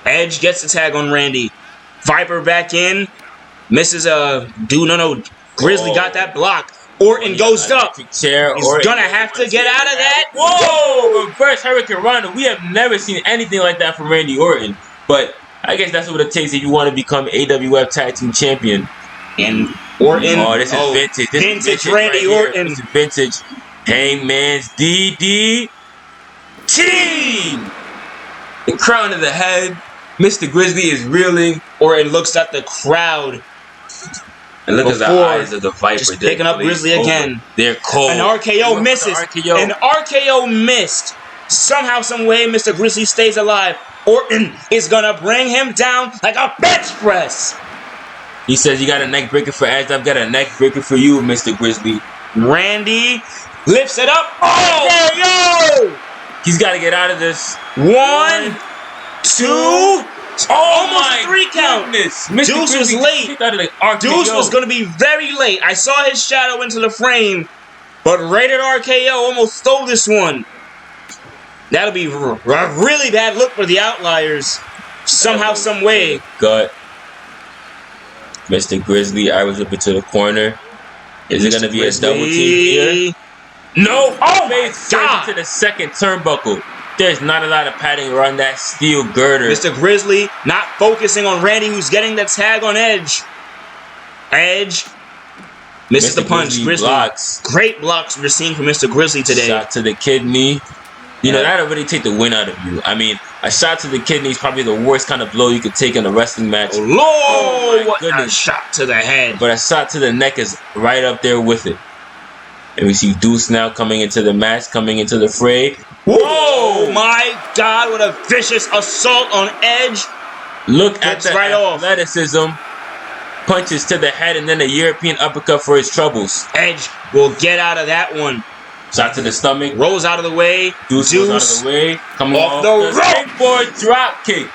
Edge gets the tag on Randy. Viper back in. Misses Grizzly got that block. Orton goes up. Chair. He's gonna have to get out of that. Whoa! Reverse Hurricane Rana. We have never seen anything like that from Randy Orton. But I guess that's what it takes if you want to become AWF Tag Team Champion. And Orton. Oh, this is vintage. This is vintage Randy right Orton. This is vintage Hangman's DDT. The crown of the head. Mr. Grizzly is reeling. Orton looks at the crowd. And look at the eyes of the Viper. Just picking up Grizzly again. They're cold. An RKO misses. An RKO missed. Somehow, some way, Mr. Grizzly stays alive. Orton is gonna bring him down like a bench press. He says, you got a neck breaker for Edge. I've got a neck breaker for you, Mr. Grizzly. Randy lifts it up. Oh! He's got to get out of this. 1, 2... almost 3 count. Deuce was late. Deuce was going to be very late. I saw his shadow into the frame, but Rated RKO almost stole this one. That'll be a really bad look for the Outliers. Somehow, some way. Gut. Mr. Grizzly, I was up into the corner. Is it going to be a double team here? No. Oh, my God. To the second turnbuckle. There's not a lot of padding around that steel girder. Mr. Grizzly not focusing on Randy, who's getting the tag on Edge. Edge misses the punch. Grizzly blocks. Great blocks we're seeing from Mr. Grizzly today. Shot to the kidney. You know, that'll really take the win out of you. I mean, a shot to the kidney is probably the worst kind of blow you could take in a wrestling match. Oh, Lord! Oh, what a shot to the head. But a shot to the neck is right up there with it. And we see Deuce now coming into the match, coming into the fray. Whoa! My God, what a vicious assault on Edge. Look at the athleticism. Punches to the head and then a European uppercut for his troubles. Edge will get out of that one. Shot to the stomach. Rolls out of the way. Deuce goes out of the way. Coming off the springboard drop kick.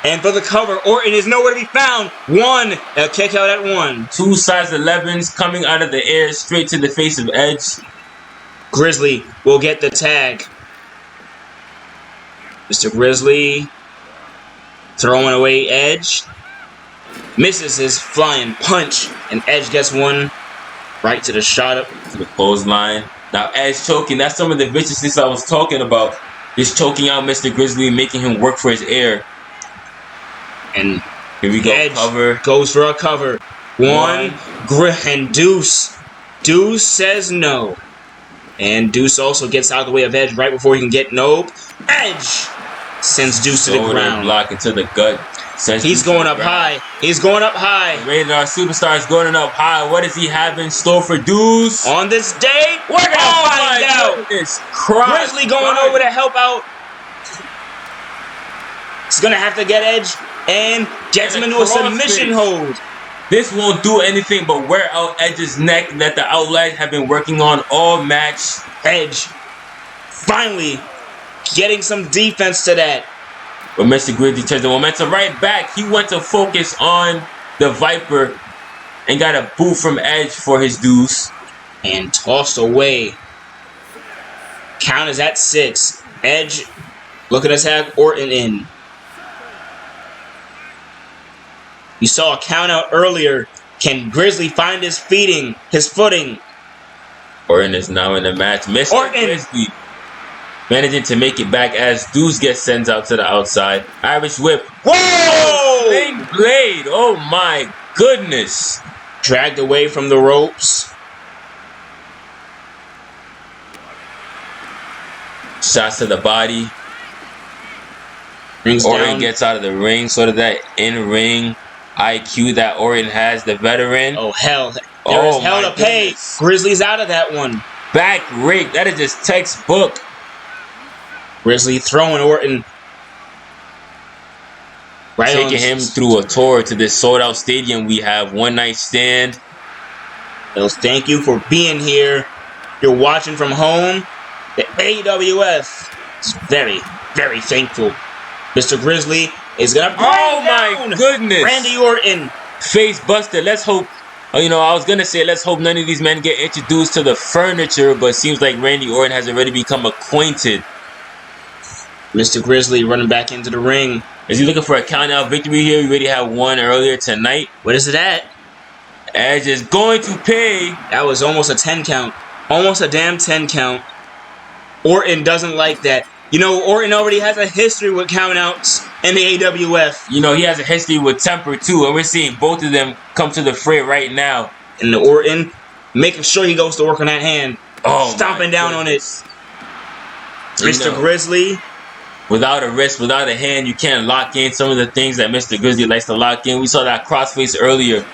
And for the cover, Orton is nowhere to be found. A kick out at 1. 2 size 11s coming out of the air straight to the face of Edge. Grizzly will get the tag. Mr. Grizzly throwing away Edge. Misses his flying punch. And Edge gets one right to the shot up. To the clothesline. Now Edge choking. That's some of the viciousness I was talking about. Just choking out Mr. Grizzly, making him work for his air. And here we go. Edge cover. Goes for a cover. One. And Deuce. Deuce says no. And Deuce also gets out of the way of Edge right before he can get nope. Edge sends Deuce to the ground. Block into the gut. He's going up high. He's going up high. Rated R Superstar is going up high. What does he have in store for Deuce? On this day, we're going to find out. Grizzly going over to help out. He's going to have to get Edge and gets him into a submission hold. This won't do anything but wear out Edge's neck that the Outliers have been working on all match. Edge finally getting some defense to that. But Mr. Grizzly turns the momentum right back. He went to focus on the Viper and got a boot from Edge for his Deuce. And tossed away. Count is at 6. Edge looking to tag Orton in. You saw a count out earlier. Can Grizzly find his footing? Orton is now in the match. Mr. Grizzly managing to make it back as Deuce gets sent out to the outside. Irish whip. Whoa! Big blade. Oh my goodness. Dragged away from the ropes. Shots to the body. Orton gets out of the ring. Sort of that in-ring IQ that Orton has, the veteran. Oh, hell. There is hell to pay. Grizzly's out of that one. Back rake. That is just textbook. Grizzly throwing Orton. Taking him through a tour to this sold-out stadium we have. One night stand. Thank you for being here. You're watching from home. The AWF is very, very thankful. Mr. Grizzly is gonna bring down my goodness. Randy Orton. Face buster. Let's hope. You know, I was gonna say let's hope none of these men get introduced to the furniture, but it seems like Randy Orton has already become acquainted. Mr. Grizzly running back into the ring. Is he looking for a count-out victory here? We already had one earlier tonight. What is it at? Edge is going to pay. That was almost a 10 count. Almost a damn 10 count. Orton doesn't like that. You know, Orton already has a history with countouts in the AWF. You know, he has a history with temper too, and we're seeing both of them come to the fray right now. And the Orton making sure he goes to work on that hand. Oh, stomping down on it. Mr. Grizzly. Without a wrist, without a hand, you can't lock in some of the things that Mr. Grizzly likes to lock in. We saw that crossface earlier.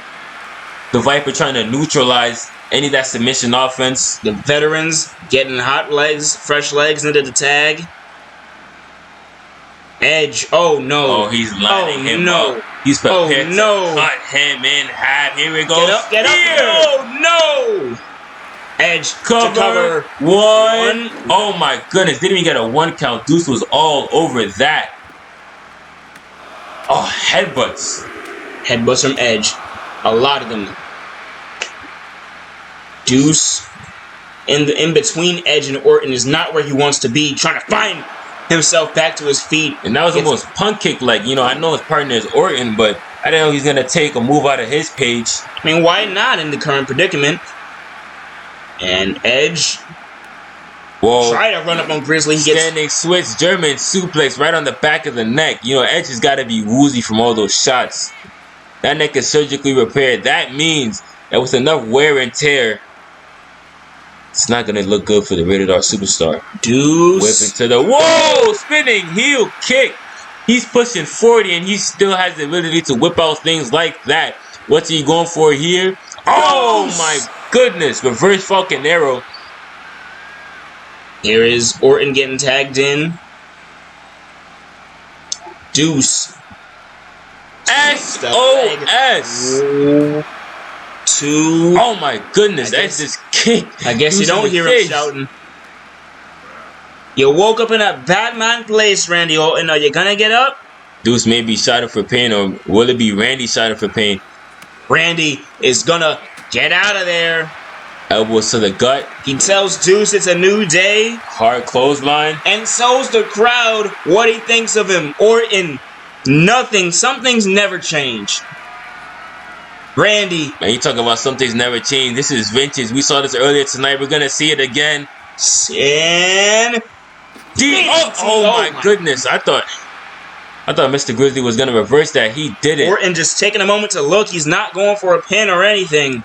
The Viper trying to neutralize any of that submission offense. The veterans getting hot legs, fresh legs into the tag. Edge, oh no. Oh, he's lining him up. He's prepared to cut him in half. Here we go. Get up. Oh no. Edge cover. One. Oh my goodness. Didn't even get a 1 count. Deuce was all over that. Oh, headbutts. Headbutts from Edge. A lot of them. Deuce in between Edge and Orton is not where he wants to be. Trying to find himself back to his feet. And that was almost punt kick like. You know, I know his partner is Orton, but I didn't know he's going to take a move out of his page. I mean, why not in the current predicament? And Edge try to run up on Grizzly. He gets standing switch German suplex right on the back of the neck. You know, Edge has got to be woozy from all those shots. That neck is surgically repaired. That means that with enough wear and tear, it's not going to look good for the Rated R Superstar. Deuce. Whipping to the... Whoa! Spinning heel kick. He's pushing 40 and he still has the ability to whip out things like that. What's he going for here? Oh my goodness. Reverse Falcon Arrow. Here is Orton getting tagged in. Deuce. SOS. 2. Oh my goodness. That's just kick. I guess you don't hear him shouting. You woke up in a Batman place, Randy Orton. Are you gonna get up? Deuce may be shouting for pain, or will it be Randy shouting for pain? Randy is gonna get out of there. Elbows to the gut. He tells Deuce it's a new day. Hard clothesline. And so's the crowd what he thinks of him. Orton, nothing. Some things never change. Randy. Man, you talking about some things never change. This is vintage. We saw this earlier tonight. We're gonna see it again. And oh my goodness. I thought Mr. Grizzly was gonna reverse that. He didn't. Orton just taking a moment to look. He's not going for a pin or anything.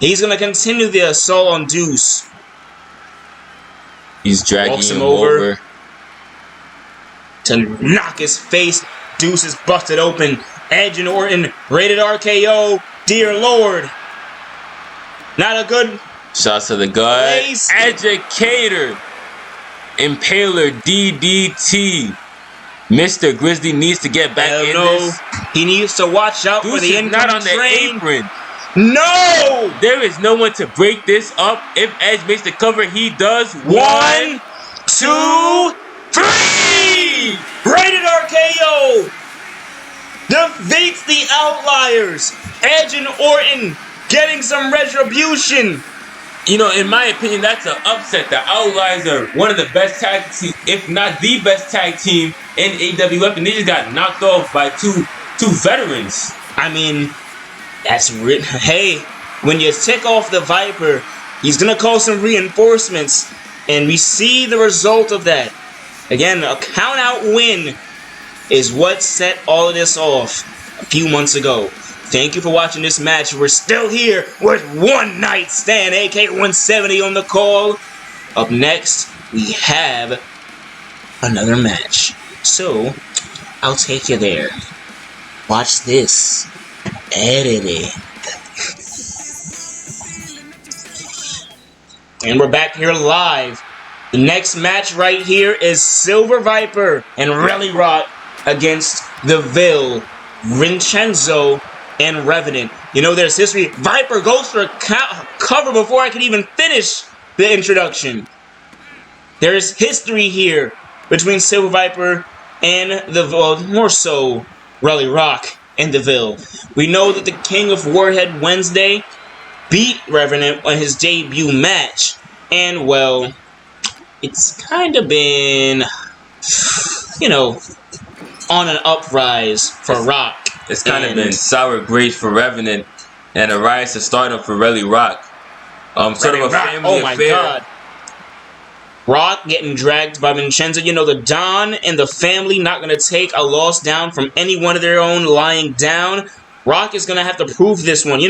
He's gonna continue the assault on Deuce. He's dragging him over to knock his face. Deuce is busted open. Edge and Orton, rated RKO. Dear Lord. Not a good shots to the gut. place. Educator. Impaler DDT. Mr. Grizzly needs to get back in this. He needs to watch out Deuce for the incoming not on the apron. No! There is no one to break this up. If Edge makes the cover, he does. 1, 2, 3! Rated RKO! Defeats the Outliers. Edge and Orton getting some retribution. You know, in my opinion, that's an upset. The Outliers are one of the best tag teams, if not the best tag team in AWF, and they just got knocked off by two veterans. I mean, that's hey, when you tick off the Viper, he's gonna call some reinforcements, and we see the result of that. Again, a count-out win is what set all of this off a few months ago. Thank you for watching this match. We're still here with One Night Stand, AK-170 on the call. Up next, we have another match. So, I'll take you there. Watch this. Editing. And we're back here live. The next match right here is Silver Viper and Relly against the Ville, Vincenzo, and Revenant. You know, there's history. Viper goes for a cover before I can even finish the introduction. There is history here between Silver Viper and more so Relly Rock and the Ville. We know that the King of Warhead Wednesday beat Revenant on his debut match, and well, it's kind of been, on an uprise for Rock. It's kind of been sour grapes for Revenant and a rise to stardom for Relly Rock. Sort of a family oh my affair. God. Rock getting dragged by Vincenzo. The Don and the family not going to take a loss down from any one of their own lying down. Rock is going to have to prove this one.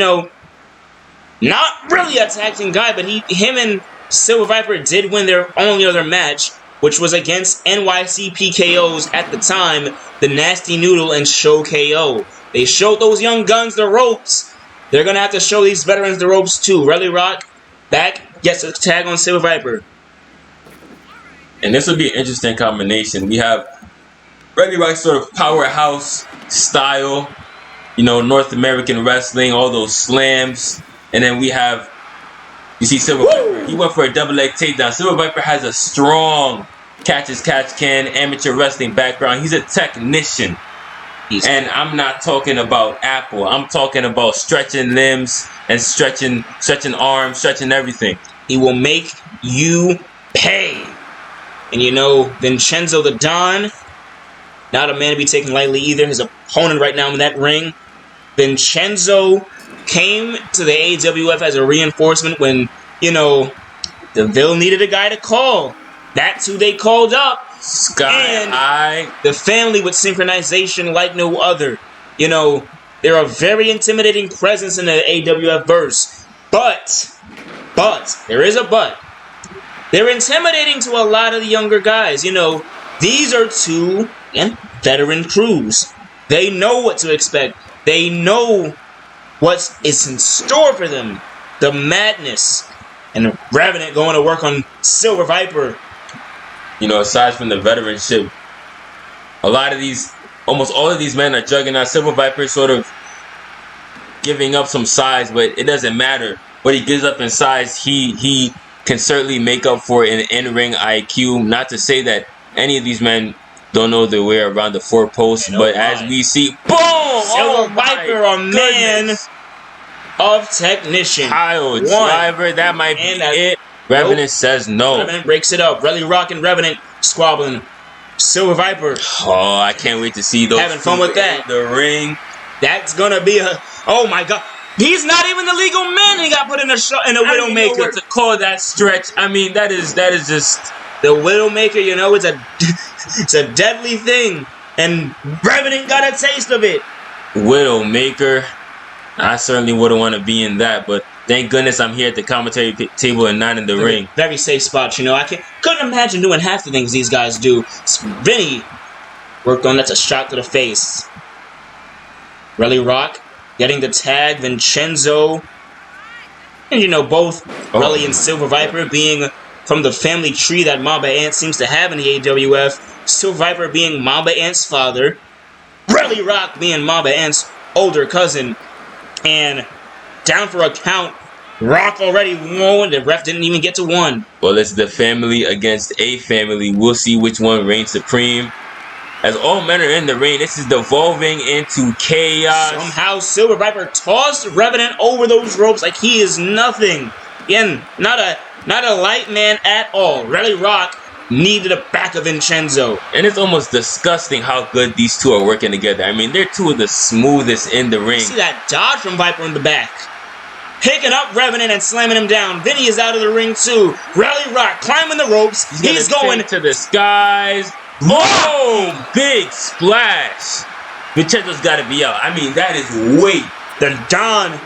Not really a tag team guy, but him and Silver Viper did win their only other match, which was against NYC PKOs at the time, TheNastyNoodle and Shokei-o. They showed those young guns the ropes. They're going to have to show these veterans the ropes too. Relly Rock back, gets a tag on Silver Viper. And this will be an interesting combination. We have Randy Rock's sort of powerhouse style, North American wrestling, all those slams. And then you see Silver Viper. He went for a double leg takedown. Silver Viper has a strong catch-as-catch-can amateur wrestling background. He's a technician. And I'm not talking about Apple. I'm talking about stretching limbs and stretching arms, stretching everything. He will make you pay. And Vincenzo the Don, not a man to be taken lightly either. His opponent right now in that ring. Vincenzo came to the AWF as a reinforcement when, the Ville needed a guy to call. That's who they called up. Sky High. The family with synchronization like no other. They're a very intimidating presence in the AWF verse. But, there is a but. They're intimidating to a lot of the younger guys. These are two veteran crews. They know what to expect. They know what is in store for them. The madness. And Revenant going to work on Silver Viper. Aside from the veteranship, almost all of these men are juggling. Silver Viper sort of giving up some size, but it doesn't matter. What he gives up in size, he can certainly make up for in in-ring IQ. Not to say that any of these men don't know their way around the four posts, but as we see, boom! Silver Viper, a man of technician. Pile driver, that might be it. Revenant says no. Revenant breaks it up. Relly Rock and Revenant squabbling. Silver Viper. Oh, I can't wait to see those. Having fun with that. The ring. That's gonna be oh my God. He's not even the legal man. He got put in a Widowmaker. I don't know what to call that stretch. I mean, that is just the Widowmaker. It's a deadly thing, and Revenant got a taste of it. Widowmaker. I certainly wouldn't want to be in that, but thank goodness I'm here at the commentary table and not in the ring. Very safe spot, I couldn't imagine doing half the things these guys do. Vinny worked on. That's a shot to the face. Relly Rock getting the tag. Vincenzo, and both Relly and Silver Viper being from the family tree that Mamba Ant seems to have in the AWF. Silver Viper being Mamba Ant's father. Relly Rock being Mamba Ant's older cousin. And down for a count. Rock already won. The ref didn't even get to one. Well, it's the family against a family. We'll see which one reigns supreme. As all men are in the ring, this is devolving into chaos. Somehow, Silver Viper tossed Revenant over those ropes like he is nothing. Again, not a light man at all. Relly Rock needed a back of Vincenzo. And it's almost disgusting how good these two are working together. I mean, they're two of the smoothest in the ring. See that dodge from Viper in the back. Picking up Revenant and slamming him down. Vinny is out of the ring too. Relly Rock climbing the ropes. He's going to the skies. Boom! Big splash. Vincenzo's got to be out. I mean, that is weight. The Don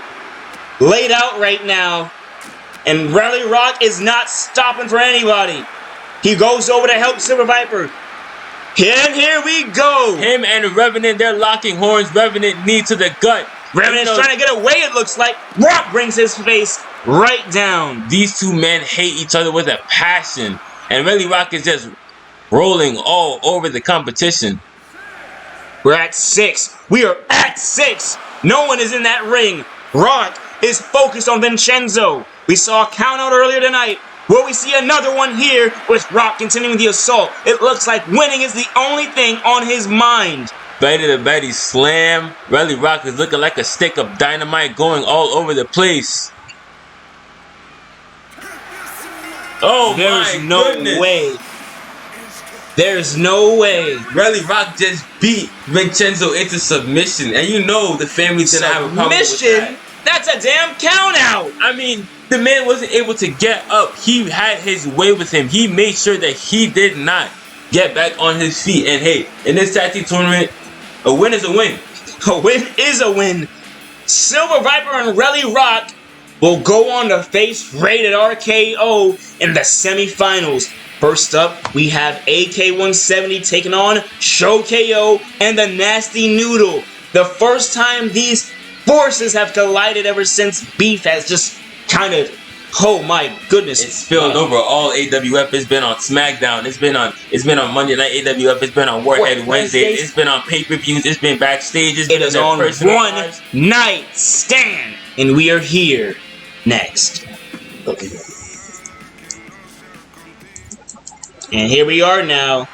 laid out right now. And Relly Rock is not stopping for anybody. He goes over to help Silver Viper. And here we go. Him and Revenant, they're locking horns. Revenant knee to the gut. Revenant's trying to get away, it looks like. Rock brings his face right down. These two men hate each other with a passion. And Relly Rock is just rolling all over the competition. We're at 6. We are at 6. No one is in that ring. Rock is focused on Vincenzo. We saw a count out earlier tonight. Will we see another one here with Rock continuing the assault? It looks like winning is the only thing on his mind. Belly to belly slam. Relly Rock is looking like a stick of dynamite going all over the place. Oh, there's my no goodness. way. There's no way. Relly Rock just beat Vincenzo into submission. And you know the family's gonna have a problem with that. That's a damn count out. I mean, the man wasn't able to get up. He had his way with him. He made sure that he did not get back on his feet. And hey, in this tag team tournament, a win is a win. A win is a win. Silver Viper and Relly Rock will go on to face Rated RKO in the semifinals. First up, we have AK-170 taking on Shokei-o and TheNastyNoodle. The first time these forces have collided ever since beef has just kind of, oh my goodness. It's spilled over all AWF. It's been on SmackDown. It's been on Monday Night AWF. It's been on Warhead Wednesday. It's been on pay-per-views. It's been backstage. It is on One Night Stand. And we are here next. Okay. And here we are now.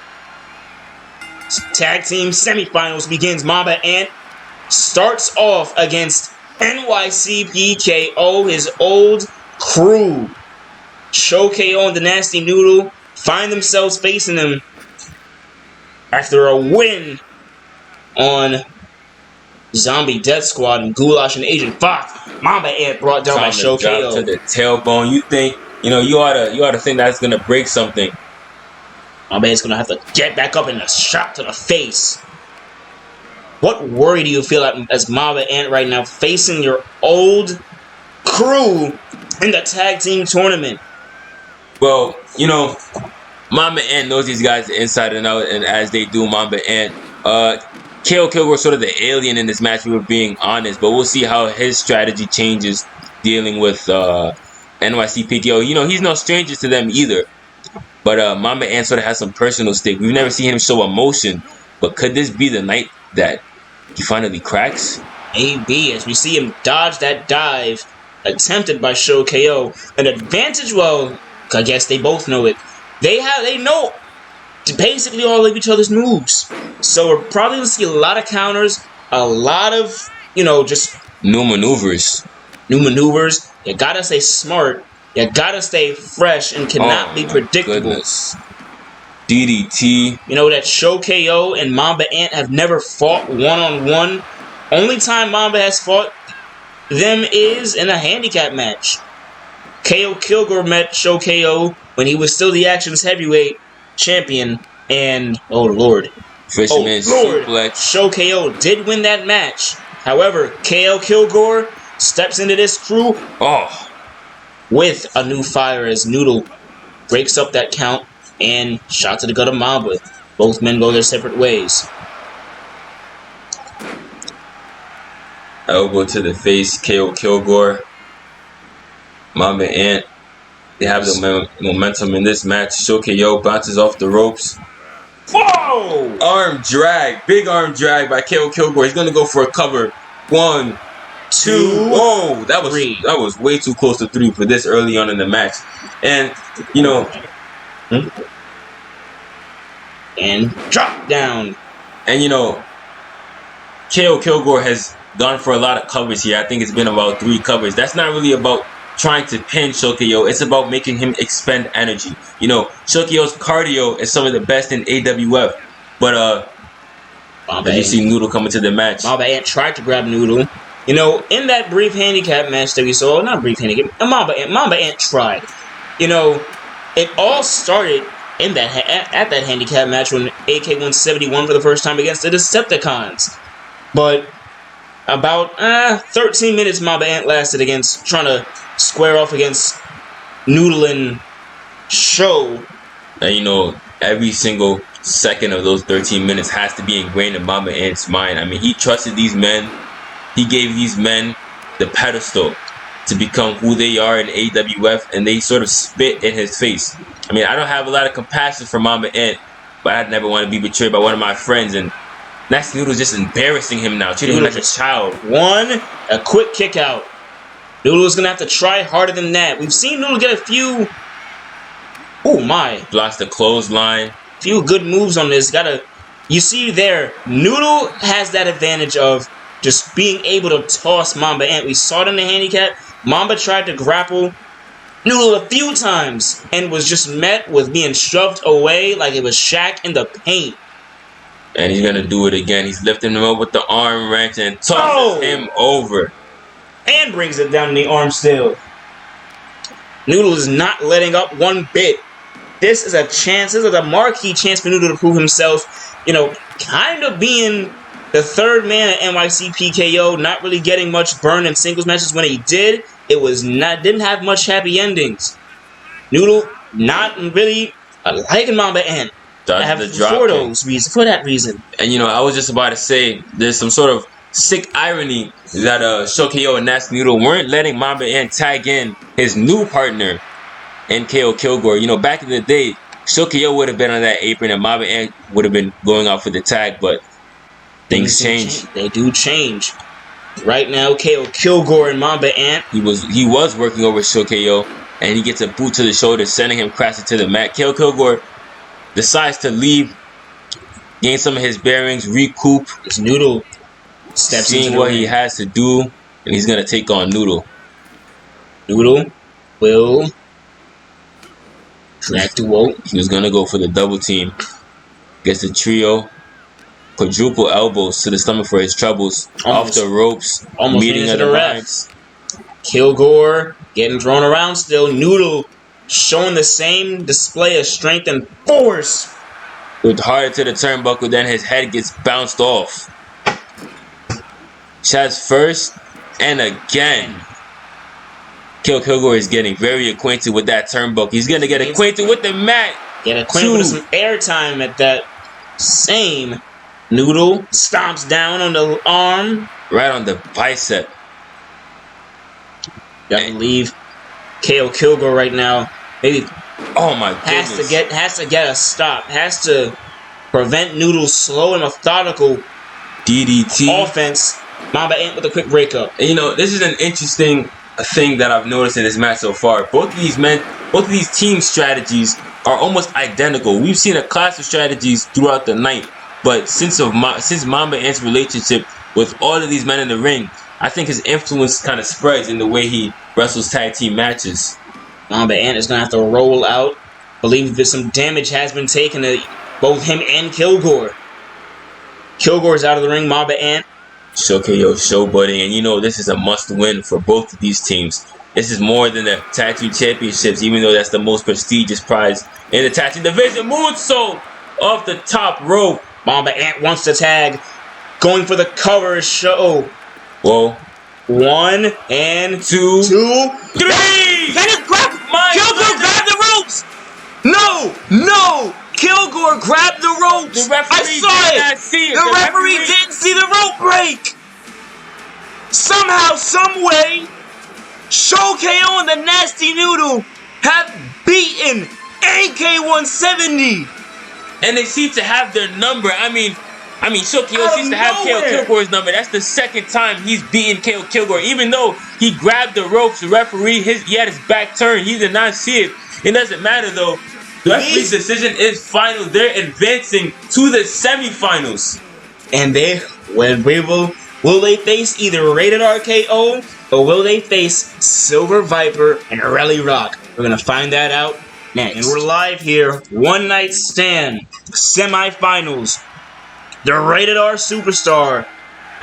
Tag team semifinals begins. Mamba Ant starts off against NYCPKO, his old crew. Shokei-o and TheNastyNoodle find themselves facing him after a win on Zombie Death Squad and Goulash and Agent Fox. Mamba Ant brought down by Shokei-o. To the tailbone. You think, you ought to think that's gonna break something. Mamba Ant's gonna have to get back up and a shot to the face. What worry do you feel as Mamba Ant right now facing your old crew in the tag team tournament? Well, Mamba Ant knows these guys inside and out, and as they do, Mamba Ant, KO Kilgore sort of the alien in this match, we were being honest, but we'll see how his strategy changes dealing with NYCPKO. He's no stranger to them either. But Mamba Ant sort of has some personal stake. We've never seen him show emotion, but could this be the night that he finally cracks? Maybe, as we see him dodge that dive attempted by Shokei-o. An advantage, well, I guess they both know it. They know basically all of each other's moves. So we're probably going to see a lot of counters, a lot of, just new maneuvers. You gotta stay smart. You gotta stay fresh and cannot be predictable. Goodness. DDT. That Shokei-o and Mamba Ant have never fought one-on-one. Only time Mamba has fought them is in a handicap match. KO Kilgore met Shokei-o when he was still the Actionz heavyweight champion, and oh lord, suplex. Shokei-o did win that match. However, KO Kilgore steps into this crew with a new fire as Noodle breaks up that count and shot to the gut of Mamba. Both men go their separate ways. Elbow to the face, KO Kilgore. Mamba Ant, they have the momentum in this match. Shokei-o bounces off the ropes. Whoa! Arm drag, big arm drag by KO Kilgore. He's gonna go for a cover. 1, 2. Whoa, that was way too close to 3 for this early on in the match. And and drop down. And KO Kilgore has gone for a lot of covers here. I think it's been about 3 covers. That's not really about trying to pin Shokei-o. It's about making him expend energy. Shokei-o's cardio is some of the best in AWF. But you see Noodle coming to the match. Mamba Ant tried to grab Noodle. In that brief handicap match that we saw, not brief handicap, Mamba Ant tried. It all started in at that handicap match when AK-170 won for the first time against the Decepticons. But about 13 minutes Mamba Ant lasted against trying to square off against Noodle and Show. And every single second of those 13 minutes has to be ingrained in Mamba Ant's mind. I mean, he trusted these men. He gave these men the pedestal to become who they are in AWF, and they sort of spit in his face. I mean, I don't have a lot of compassion for Mamba Ant, but I'd never want to be betrayed by one of my friends, and NastyNoodle's just embarrassing him now, treating him like a child. A quick kick out. Noodle's gonna have to try harder than that. We've seen Noodle get a few Oh my! Blocks the clothesline. Few good moves on this. You see there, Noodle has that advantage of just being able to toss Mamba Ant. We saw it in the handicap. Mamba tried to grapple Noodle a few times and was just met with being shoved away like it was Shaq in the paint. And he's gonna do it again. He's lifting him up with the arm wrench and tosses him over. And brings it down in the arm still. Noodle is not letting up one bit. This is a chance. This is a marquee chance for Noodle to prove himself. You know, kind of being the third man at NYC PKO, not really getting much burn in singles matches. When he did, didn't have much happy endings. Noodle not really liking Mamba Ant. For that reason. And you know, I was just about to say, there's some sort of sick irony that Shokei-o and TheNastyNoodle weren't letting Mamba Ant tag in his new partner, NKO Kilgore. You know, back in the day, Shokei-o would have been on that apron and Mamba Ant would have been going out for the tag, but things change. They do change. Right now, KO Kilgore and Mamba Ant. He was working over Shokei-o, and he gets a boot to the shoulder, sending him crashing to the mat. KO Kilgore decides to leave, gain some of his bearings, recoup. It's Noodle steps seeing what he has to do, and he's gonna take on Noodle. Noodle will crack the rope. He was gonna go for the double team. Gets the trio. Quadruple elbows to the stomach for his troubles. Off the ropes. Meeting of the minds. Kilgore getting thrown around still. Noodle showing the same display of strength and force. With hard to the turnbuckle, then his head gets bounced off. Shots first, and again. Kilgore is getting very acquainted with that turnbuckle. He's gonna get acquainted with the mat. Get acquainted with some airtime at that same. Noodle stomps down on the arm. Right on the bicep. I believe KO Kilgore right now. Maybe oh my goodness. Has to get a stop. Has to prevent Noodle's slow and methodical DDT offense. Mamba Ant with a quick breakup. And you know, this is an interesting thing that I've noticed in this match so far. Both of these team strategies are almost identical. We've seen a clash of strategies throughout the night, but since Mamba Ant's relationship with all of these men in the ring, I think his influence kind of spreads in the way he wrestles tag team matches. Mamba Ant is going to have to roll out. Believe that some damage has been taken to both him and Kilgore. Kilgore's out of the ring. Mamba Ant. Shokei-o showboating, and you know this is a must-win for both of these teams. This is more than the tag team championships, even though that's the most prestigious prize in the tag team division. Moonsault off the top rope. Mamba Ant wants to tag. Going for the cover show. Whoa. 1 and 2, 3. That is grab. Kilgore grabbed the ropes. No. Kilgore grabbed the ropes. The referee did not see it. The referee didn't see the rope break. Somehow, someway, Shokei-o and TheNastyNoodle have beaten AK-170. And they seem to have their number. I mean, Shokei-o seems to have KO Kilgore's number. That's the second time he's beaten KO Kilgore. Even though he grabbed the ropes, the referee, he had his back turned. He did not see it. It doesn't matter, though. The referee's decision is final. They're advancing to the semifinals. And will they face either Rated RKO or will they face Silver Viper and Relly Rock? We're going to find that out next. And we're live here. One Night Stand. Semifinals. The Rated R Superstar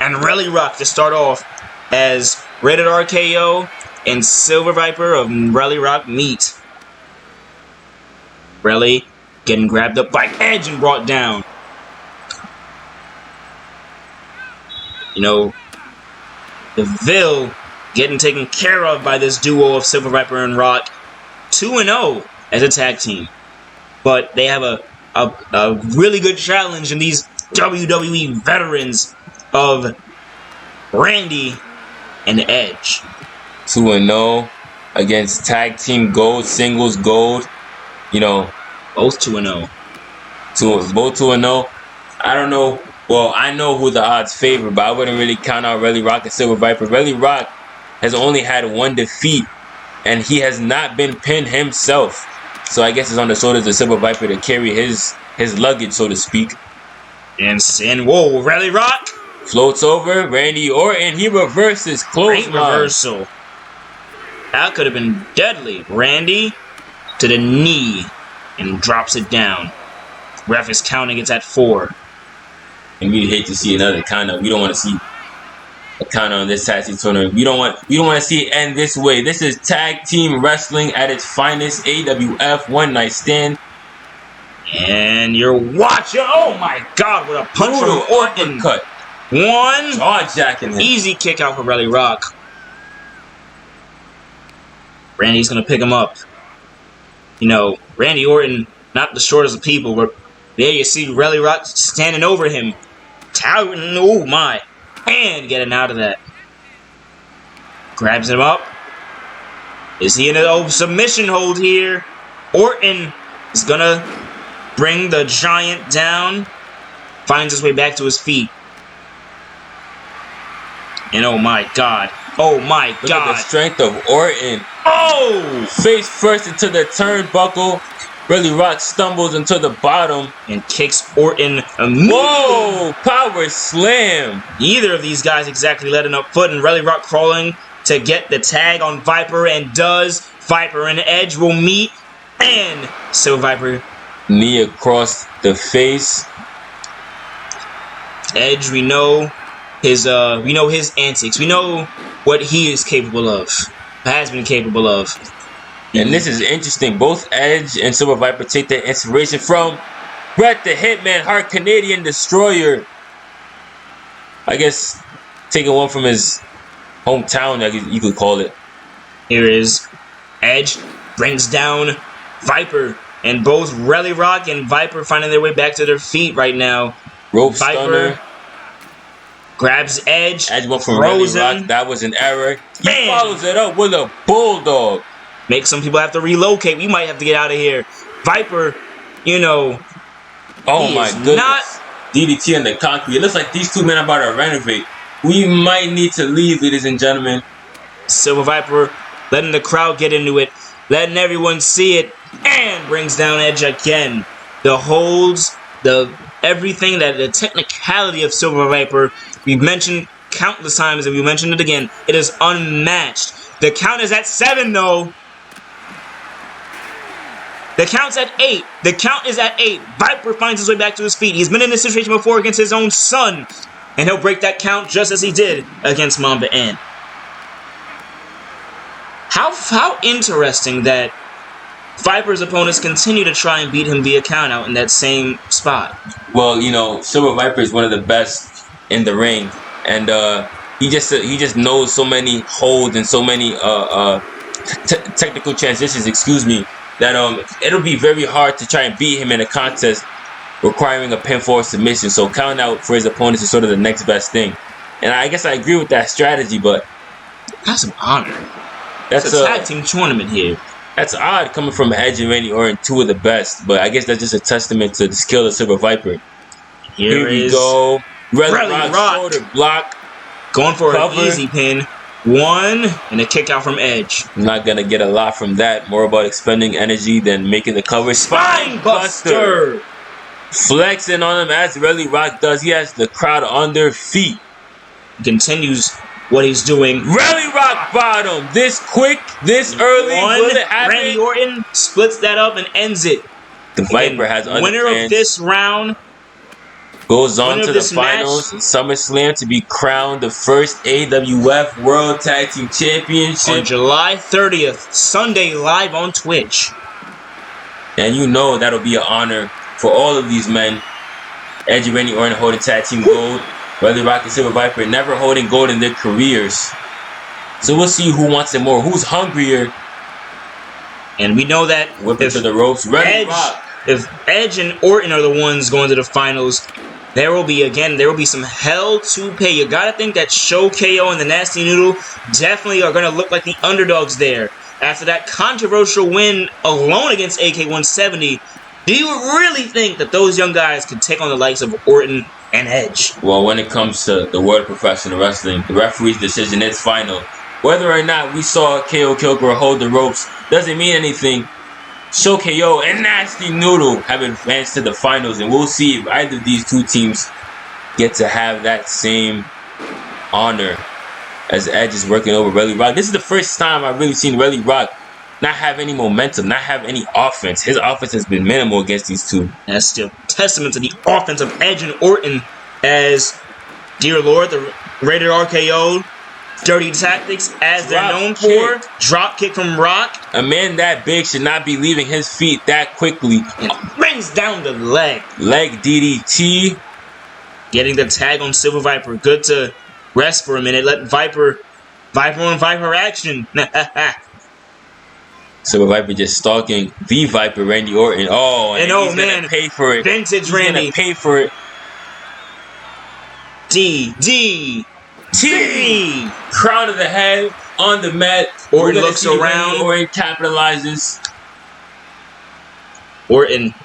and Relly Rock to start off as Rated RKO and Silver Viper of Relly Rock meet. Relly getting grabbed up by Edge and brought down. You know, the Ville getting taken care of by this duo of Silver Viper and Rock. 2-0 as a tag team. But they have a really good challenge in these WWE veterans of Randy and Edge. 2-0 against tag team gold, singles gold. You know, both 2-0. Both 2-0. I don't know. Well, I know who the odds favor, but I wouldn't really count out Relly Rock and Silver Viper. Relly Rock has only had one defeat, and he has not been pinned himself. So I guess it's on the shoulders of Silver Viper to carry his luggage, so to speak. And whoa, Relly Rock Floats over Randy Orton. He reverses clothesline. Great reversal. That could have been deadly. Randy to the knee and drops it down. Ref is counting. It's at 4. And we'd hate to see another counter. We don't want to see a counter on this tag team tournament. We don't want to see it end this way. This is tag team wrestling at its finest. AWF one night stand. And you're watching. Oh my God! What a punch from Orton. Cut. One. Jaw-jacking him. Easy kick out for Relly Rock. Randy's gonna pick him up. You know, Randy Orton, not the shortest of people, but there you see Relly Rock standing over him. Oh my. And getting out of that. Grabs him up. Is he in a submission hold here? Orton is gonna bring the giant down. Finds his way back to his feet. And oh my God. Oh my God. Look at the strength of Orton. Oh! Face first into the turnbuckle. Relly Rock stumbles into the bottom. And kicks Orton immediately. Whoa! Power slam. Neither of these guys exactly let enough foot. And Relly Rock crawling to get the tag on Viper. And does. Viper and Edge will meet. And Silver Viper. Knee across the face. Edge, we know his antics. We know what he is capable of. Has been capable of. And this is interesting. Both Edge and Silver Viper take their inspiration from Bret the Hitman Hart, Canadian Destroyer. I guess taking one from his hometown, you could call it. Here is Edge brings down Viper. And both Relly Rock and Viper finding their way back to their feet right now. Rope Viper stunner. Grabs Edge. Edge went from Relly Rock. That was an error. He follows it up with a bulldog. Make some people have to relocate. We might have to get out of here. Viper, you know. Oh my goodness. DDT on the concrete. It looks like these two men are about to renovate. We might need to leave, ladies and gentlemen. Silver Viper letting the crowd get into it. Letting everyone see it. And brings down Edge again. The holds, everything, the technicality of Silver Viper. We've mentioned countless times, and we mentioned it again. It is unmatched. The count is at 7, though. The count's at 8. The count is at 8. Viper finds his way back to his feet. He's been in this situation before against his own son. And he'll break that count just as he did against Mamba N. How interesting that Viper's opponents continue to try and beat him via count out in that same spot. Well, you know, Silver Viper is one of the best in the ring. And he just knows so many holds and so many technical transitions, that it'll be very hard to try and beat him in a contest requiring a pinfall or submission. So count out for his opponents is sort of the next best thing. And I guess I agree with that strategy, but that's an honor. That's a tag team tournament here. That's odd coming from Edge and Randy Orton, two of the best. But I guess that's just a testament to the skill of Silver Viper. Here we go. Relly Rock shoulder block. Going for an easy pin. 1 and a kick out from Edge. I'm not gonna get a lot from that. More about expending energy than making the cover. Spine buster. Flexing on him as Relly Rock does. He has the crowd on their feet. He continues what he's doing. Relly Rock bottom. This quick, this early. Will it happen? Randy Orton splits that up and ends it. The Viper has winner of this round. Goes on to the finals in SummerSlam to be crowned the first AWF World Tag Team Championship. On July 30th, Sunday, live on Twitch. And you know that'll be an honor for all of these men. Edge and Randy Orton holding Tag Team Gold. Relly Rock and Silver Viper never holding gold in their careers. So we'll see who wants it more, who's hungrier. And we know that whipping to the ropes. Relly Rock. If Edge and Orton are the ones going to the finals, there will be some hell to pay. You gotta think that Shokei-o and TheNastyNoodle definitely are gonna look like the underdogs there. After that controversial win alone against AK-170, do you really think that those young guys could take on the likes of Orton and Edge? Well, when it comes to the world of professional wrestling, the referee's decision is final. Whether or not we saw KO Kilgore hold the ropes doesn't mean anything. Shokei-o and TheNastyNoodle have advanced to the finals, and we'll see if either of these two teams get to have that same honor as Edge is working over Relly Rock. This is the first time I've really seen Relly Rock not have any momentum, not have any offense. His offense has been minimal against these two. And that's still testament to the offense of Edge and Orton, as, dear Lord, the rated RKO, dirty tactics as they're known for. Drop kick from Rock. A man that big should not be leaving his feet that quickly. And brings down the leg. Leg DDT. Getting the tag on Silver Viper. Good to rest for a minute. Let Viper on Viper action. Silver Viper just stalking the Viper, Randy Orton. Oh, and oh he's man, gonna pay for it. Vintage Randy. He's gonna pay for it. T. Crown of the head on the mat. Orton looks around. Orton capitalizes. Orton,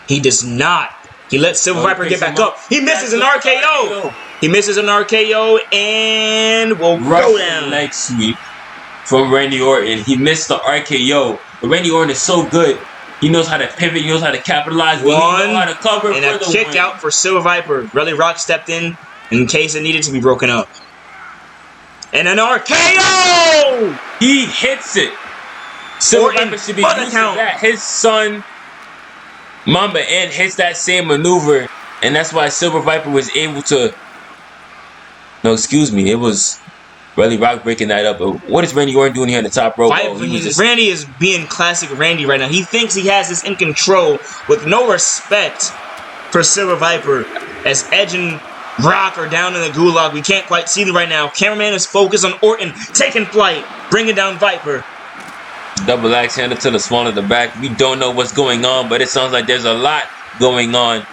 he does not. He lets Silver Viper get back up. He misses an RKO. He misses an RKO and will go down. Leg sweep from Randy Orton. He missed the RKO. But Randy Orton is so good. He knows how to pivot. He knows how to capitalize. He knows how to cover. And a kick out for Silver Viper. Relly Rock stepped in case it needed to be broken up. And an RKO! He hits it. Silver Viper should be used to that. His son, Mamba N, hits that same maneuver. And that's why Silver Viper was able to... No, excuse me. It was Relly Rock breaking that up. But what is Randy Orton doing here in the top row? Randy is being classic Randy right now. He thinks he has this in control with no respect for Silver Viper. As Edge and Rock are down in the gulag. We can't quite see them right now. Cameraman is focused on Orton taking flight, bringing down Viper. Double axe handle to the small of the back. We don't know what's going on, but it sounds like there's a lot going on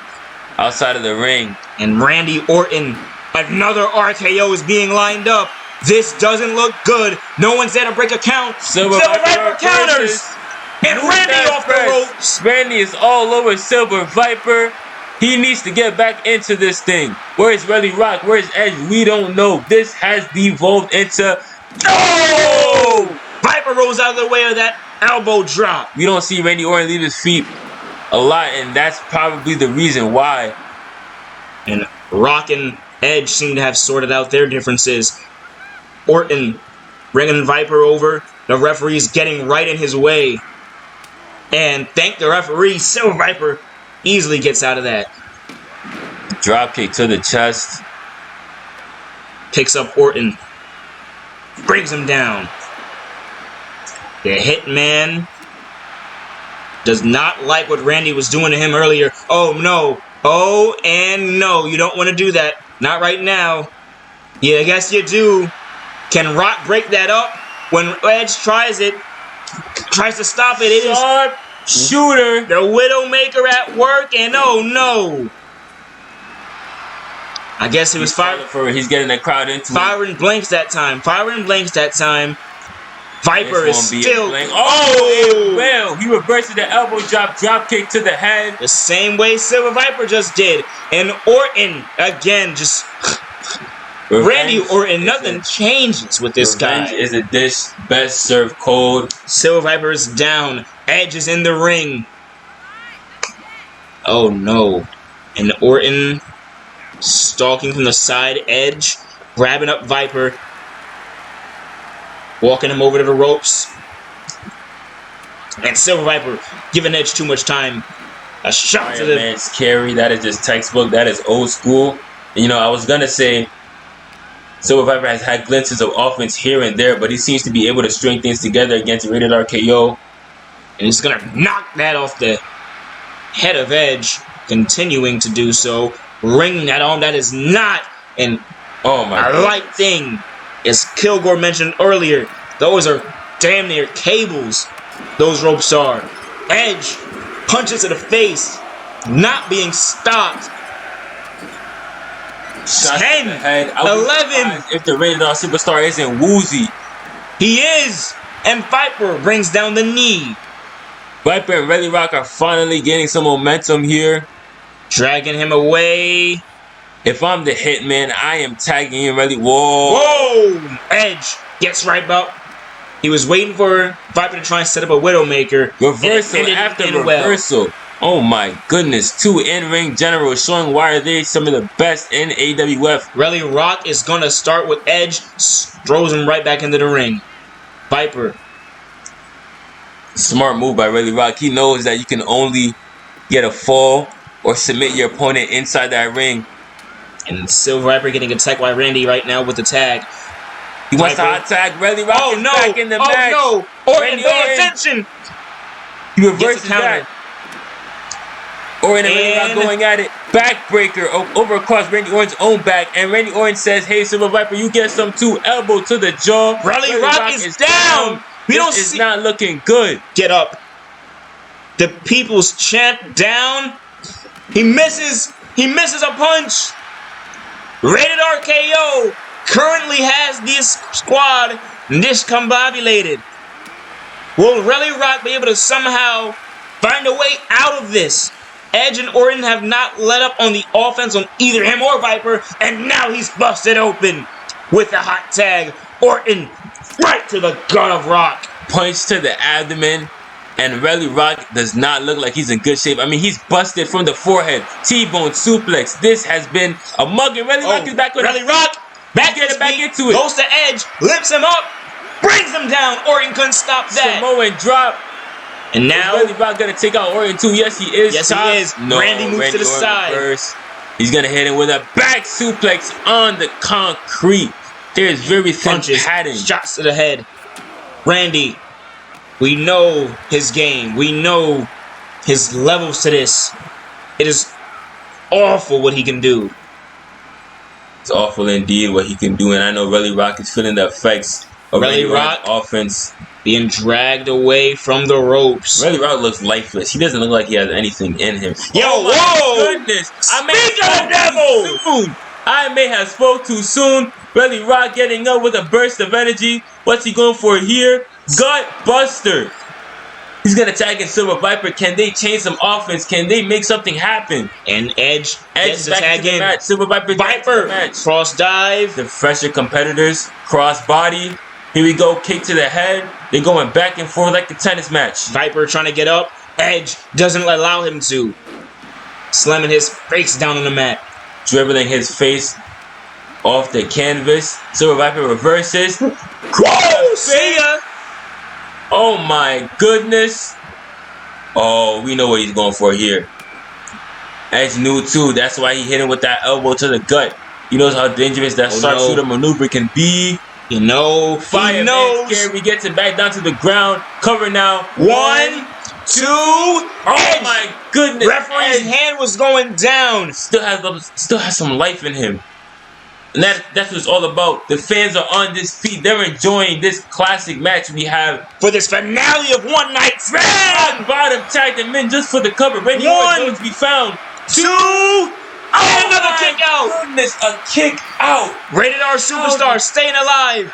outside of the ring. And Randy Orton, another RKO is being lined up. This doesn't look good. No one's there to break a count. Silver Viper counters. And Randy off the ropes. Randy is all over Silver Viper. He needs to get back into this thing. Where's Relly Rock? Where's Edge? We don't know. This has devolved into... Oh! Viper rolls out of the way of that elbow drop. We don't see Randy Orton leave his feet a lot, and that's probably the reason why. And Rock and Edge seem to have sorted out their differences. Orton bringing Viper over. The referee's getting right in his way. And thank the referee, Silver Viper easily gets out of that. Drop kick to the chest. Picks up Orton. Brings him down. The Hitman does not like what Randy was doing to him earlier. Oh, no. Oh, and no. You don't want to do that. Not right now. Yeah, I guess you do. Can Rock break that up? When Edge tries to stop it, it is... Shooter. The Widowmaker at work, and oh no. I guess it was he's getting the crowd into firing blanks that time. Firing blanks that time. Viper is still... Oh! Well, he reverses the elbow drop kick to the head. The same way Silver Viper just did. And Orton, again, just... Randy Orton, nothing changes with this guy. Is a dish best served cold. Silver Viper is down. Edge is in the ring. Oh no. And Orton stalking from the side. Edge grabbing up Viper. Walking him over to the ropes. And Silver Viper giving Edge too much time. A shot to the... Man's carry. That is just textbook. That is old school. You know, I was going to say Silver Viper has had glimpses of offense here and there, but he seems to be able to string things together against rated RKO. And he's going to knock that off the head of Edge, continuing to do so. Ring that on. That is not an light thing. As Kilgore mentioned earlier, those are damn near cables. Those ropes are. Edge punches to the face, not being stopped. 10, 11. If the rated R superstar isn't woozy. He is. And Viper brings down the knee. Viper and Relly Rock are finally getting some momentum here. Dragging him away. If I'm the Hitman, I am tagging him Relly. Whoa. Whoa. Edge gets right up. He was waiting for Viper to try and set up a Widowmaker. Reversal after reversal. Oh my goodness. 2 in-ring generals showing why they're some of the best in AWF. Relly Rock is going to start with Edge. Throws him right back into the ring. Viper. Smart move by Relly Rock. He knows that you can only get a fall or submit your opponent inside that ring. And Silver Viper getting attacked by Randy right now with the tag. He wants to hot tag. Relly Rock is back in the match. Oh no! Orton, pay attention! He reverses that. Orton and Relly Rock going at it. Backbreaker over across Randy Orton's own back. And Randy Orton says, hey, Silver Viper, you get some too. Elbow to the jaw. Relly Rock is down. This is not looking good. Get up. The People's Champ down. He misses a punch. Rated RKO currently has this squad discombobulated. Will Relly Rock be able to somehow find a way out of this? Edge and Orton have not let up on the offense on either him or Viper, and now he's busted open with a hot tag. Orton right to the gut of Rock. Punch to the abdomen, and Relly Rock does not look like he's in good shape. I mean, he's busted from the forehead. T-bone suplex. This has been a mugging. Relly Rock is back with Relly Rock back into it. Goes to Edge, lifts him up, brings him down. Orton couldn't stop that. Samoan drop. And now Relly Rock gonna take out Orton too. Yes, he is. Yes, he is. No, Randy moves to the side. Reverse. He's gonna hit him with a back suplex on the concrete. There's very thin padding. Shots to the head. Randy, we know his game. We know his levels to this. It is awful what he can do. It's awful indeed what he can do, and I know Relly Rock is feeling the effects of Relly Rock offense. Being dragged away from the ropes. Relly Rock looks lifeless. He doesn't look like he has anything in him. Yo, whoa! Goodness! I may have spoke too soon. Relly Rock getting up with a burst of energy. What's he going for here? Gut Buster. He's gonna tag in Silver Viper. Can they change some offense? Can they make something happen? And Edge is back into the match. Silver Viper match. Cross dive. The fresher competitors. Cross body. Here we go. Kick to the head. They're going back and forth like the tennis match. Viper trying to get up. Edge doesn't allow him to. Slamming his face down on the mat. Dribbling his face off the canvas. Silver Viper reverses. Whoa! See ya! Oh my goodness. Oh, we know what he's going for here. Edge knew too. That's why he hit him with that elbow to the gut. He knows how dangerous that sharpshooter maneuver can be. You know, Fire knows. He gets it back down to the ground. Cover now. 1, 2. Oh my goodness. Referee's hand was going down. Still has some life in him. And that's what it's all about. The fans are on this feet. They're enjoying this classic match we have for this finale of One Night Stand. Rock bottom tagged him in just for the cover. Randy Orton to be found. 2. Oh, another kick out. Goodness, a kick out. Rated R superstar staying alive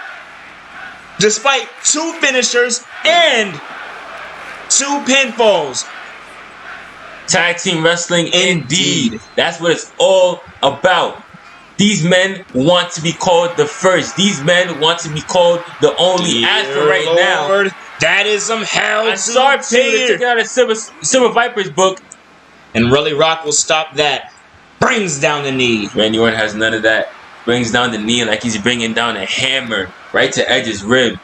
despite 2 finishers and 2 pinfalls. Tag team wrestling indeed. That's what it's all about. These men want to be called the first. These men want to be called the only. As for right now, that is some hell. A sharp to take it out of Silver Viper's book. And Relly Rock will stop that. Brings down the knee. Randy Orton has none of that. Brings down the knee like he's bringing down a hammer right to Edge's rib.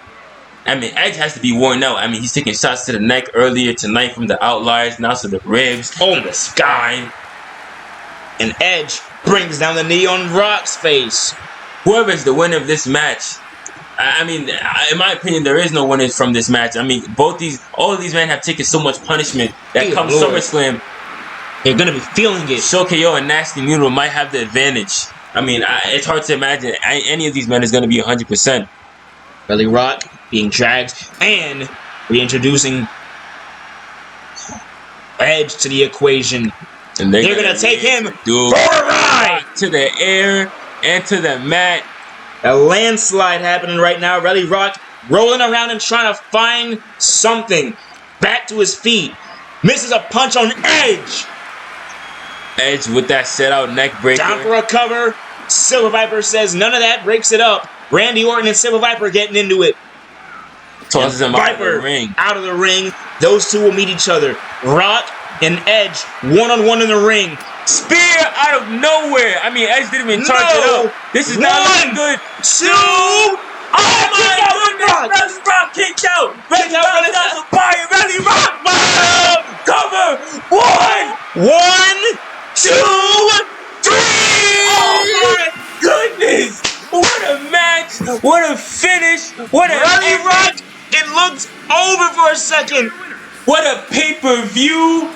I mean, Edge has to be worn out. I mean, he's taking shots to the neck earlier tonight from the Outliers. Now to the ribs. Oh, the spine. And Edge brings down the knee on Rock's face. Whoever is the winner of this match, I mean, in my opinion, there is no winners from this match. I mean, all of these men have taken so much punishment that comes SummerSlam. They're gonna be feeling it. Shokei-o and TheNastyNoodle might have the advantage. I mean, it's hard to imagine any of these men is gonna be 100%. Relly Rock being dragged and reintroducing Edge to the equation. And they're gonna take him for a ride to the air and to the mat. A landslide happening right now. Relly Rock rolling around and trying to find something. Back to his feet. Misses a punch on Edge. Edge with that set out neck breaker. Down for a cover. Silver Viper says none of that, breaks it up. Randy Orton and Silver Viper getting into it. Tosses him out of the ring. Out of the ring. Those two will meet each other. Rock and Edge, one-on-one in the ring. Spear out of nowhere. I mean, Edge didn't even charge it up. This is not looking good. 2. Oh my goodness! Relly Rock kicked out. Relly Rock does a fire. Relly Rock cover. 1, 2, 3. Oh my goodness! What a match! What a finish! What a Relly Rock! It looked over for a second. What a pay-per-view!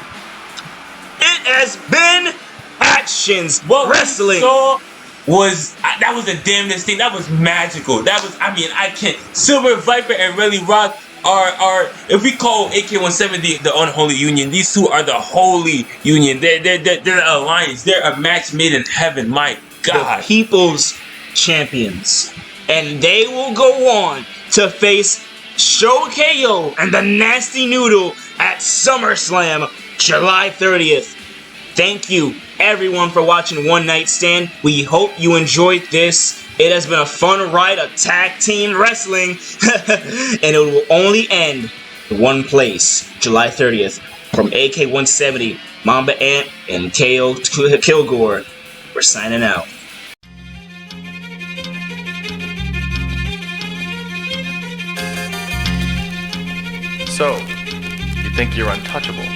It has been Actionz Wrestling. That was the damnedest thing. That was magical. That was, I mean, I can't. Silver Viper and Relly Rock are if we call AK-170 the unholy union, these two are the holy union. They're an alliance. They're a match made in heaven. My God. The people's champions. And they will go on to face Shokei-o and the Nasty Noodle at SummerSlam, July 30th. Thank you, everyone, for watching One Night Stand. We hope you enjoyed this. It has been a fun ride of tag team wrestling, and it will only end in one place, July 30th. From AK-170, Mamba Ant, and KO Kilgore, we're signing out. So, you think you're untouchable?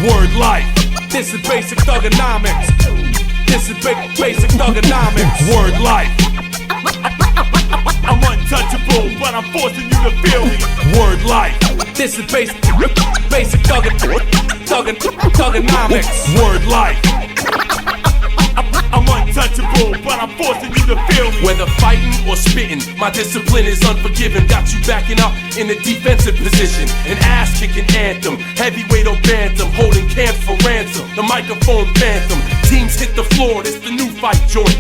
Word life. This is basic thugonomics. This is basic thugonomics. Word life. I'm untouchable, but I'm forcing you to feel me. Word life. This is basic thugonomics. Word life. I'm untouchable, but I'm forcing you to feel me. Whether fighting or spitting, my discipline is unforgiving. Got you backing up in a defensive position. An ass-kicking anthem, heavyweight or bantam, holding camps for ransom. The microphone phantom, teams hit the floor, it's the new fight joint.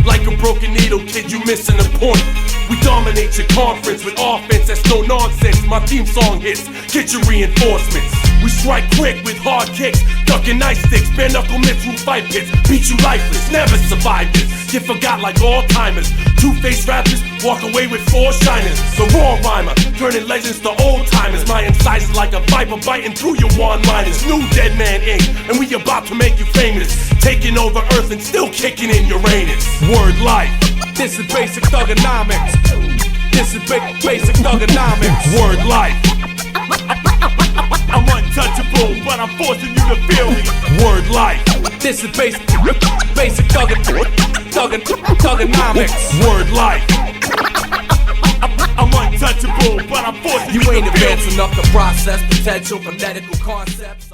Like a broken needle, kid, you missing a point. We dominate your conference with offense that's no nonsense. My theme song hits, get your reinforcements. We strike quick with hard kicks, ducking ice sticks, bare knuckle mitts through fight pits. Beat you lifeless, never survived this. Get forgot like all timers. Two-faced rappers walk away with 4 shiners. The raw rhymer, turning legends to old timers. My incisors like a viper biting through your one-liners. New Dead Man Inc., and we about to make you famous. Taking over Earth and still kicking in Uranus. Word life. This is basic thugonomics. This is basic thugonomics. Word life. I'm untouchable, but I'm forcing you to feel me. Word life. This is basic thugonomics. Word life. I'm untouchable, but I'm forcing you to feel me. You ain't advanced enough to process potential phonetical concepts.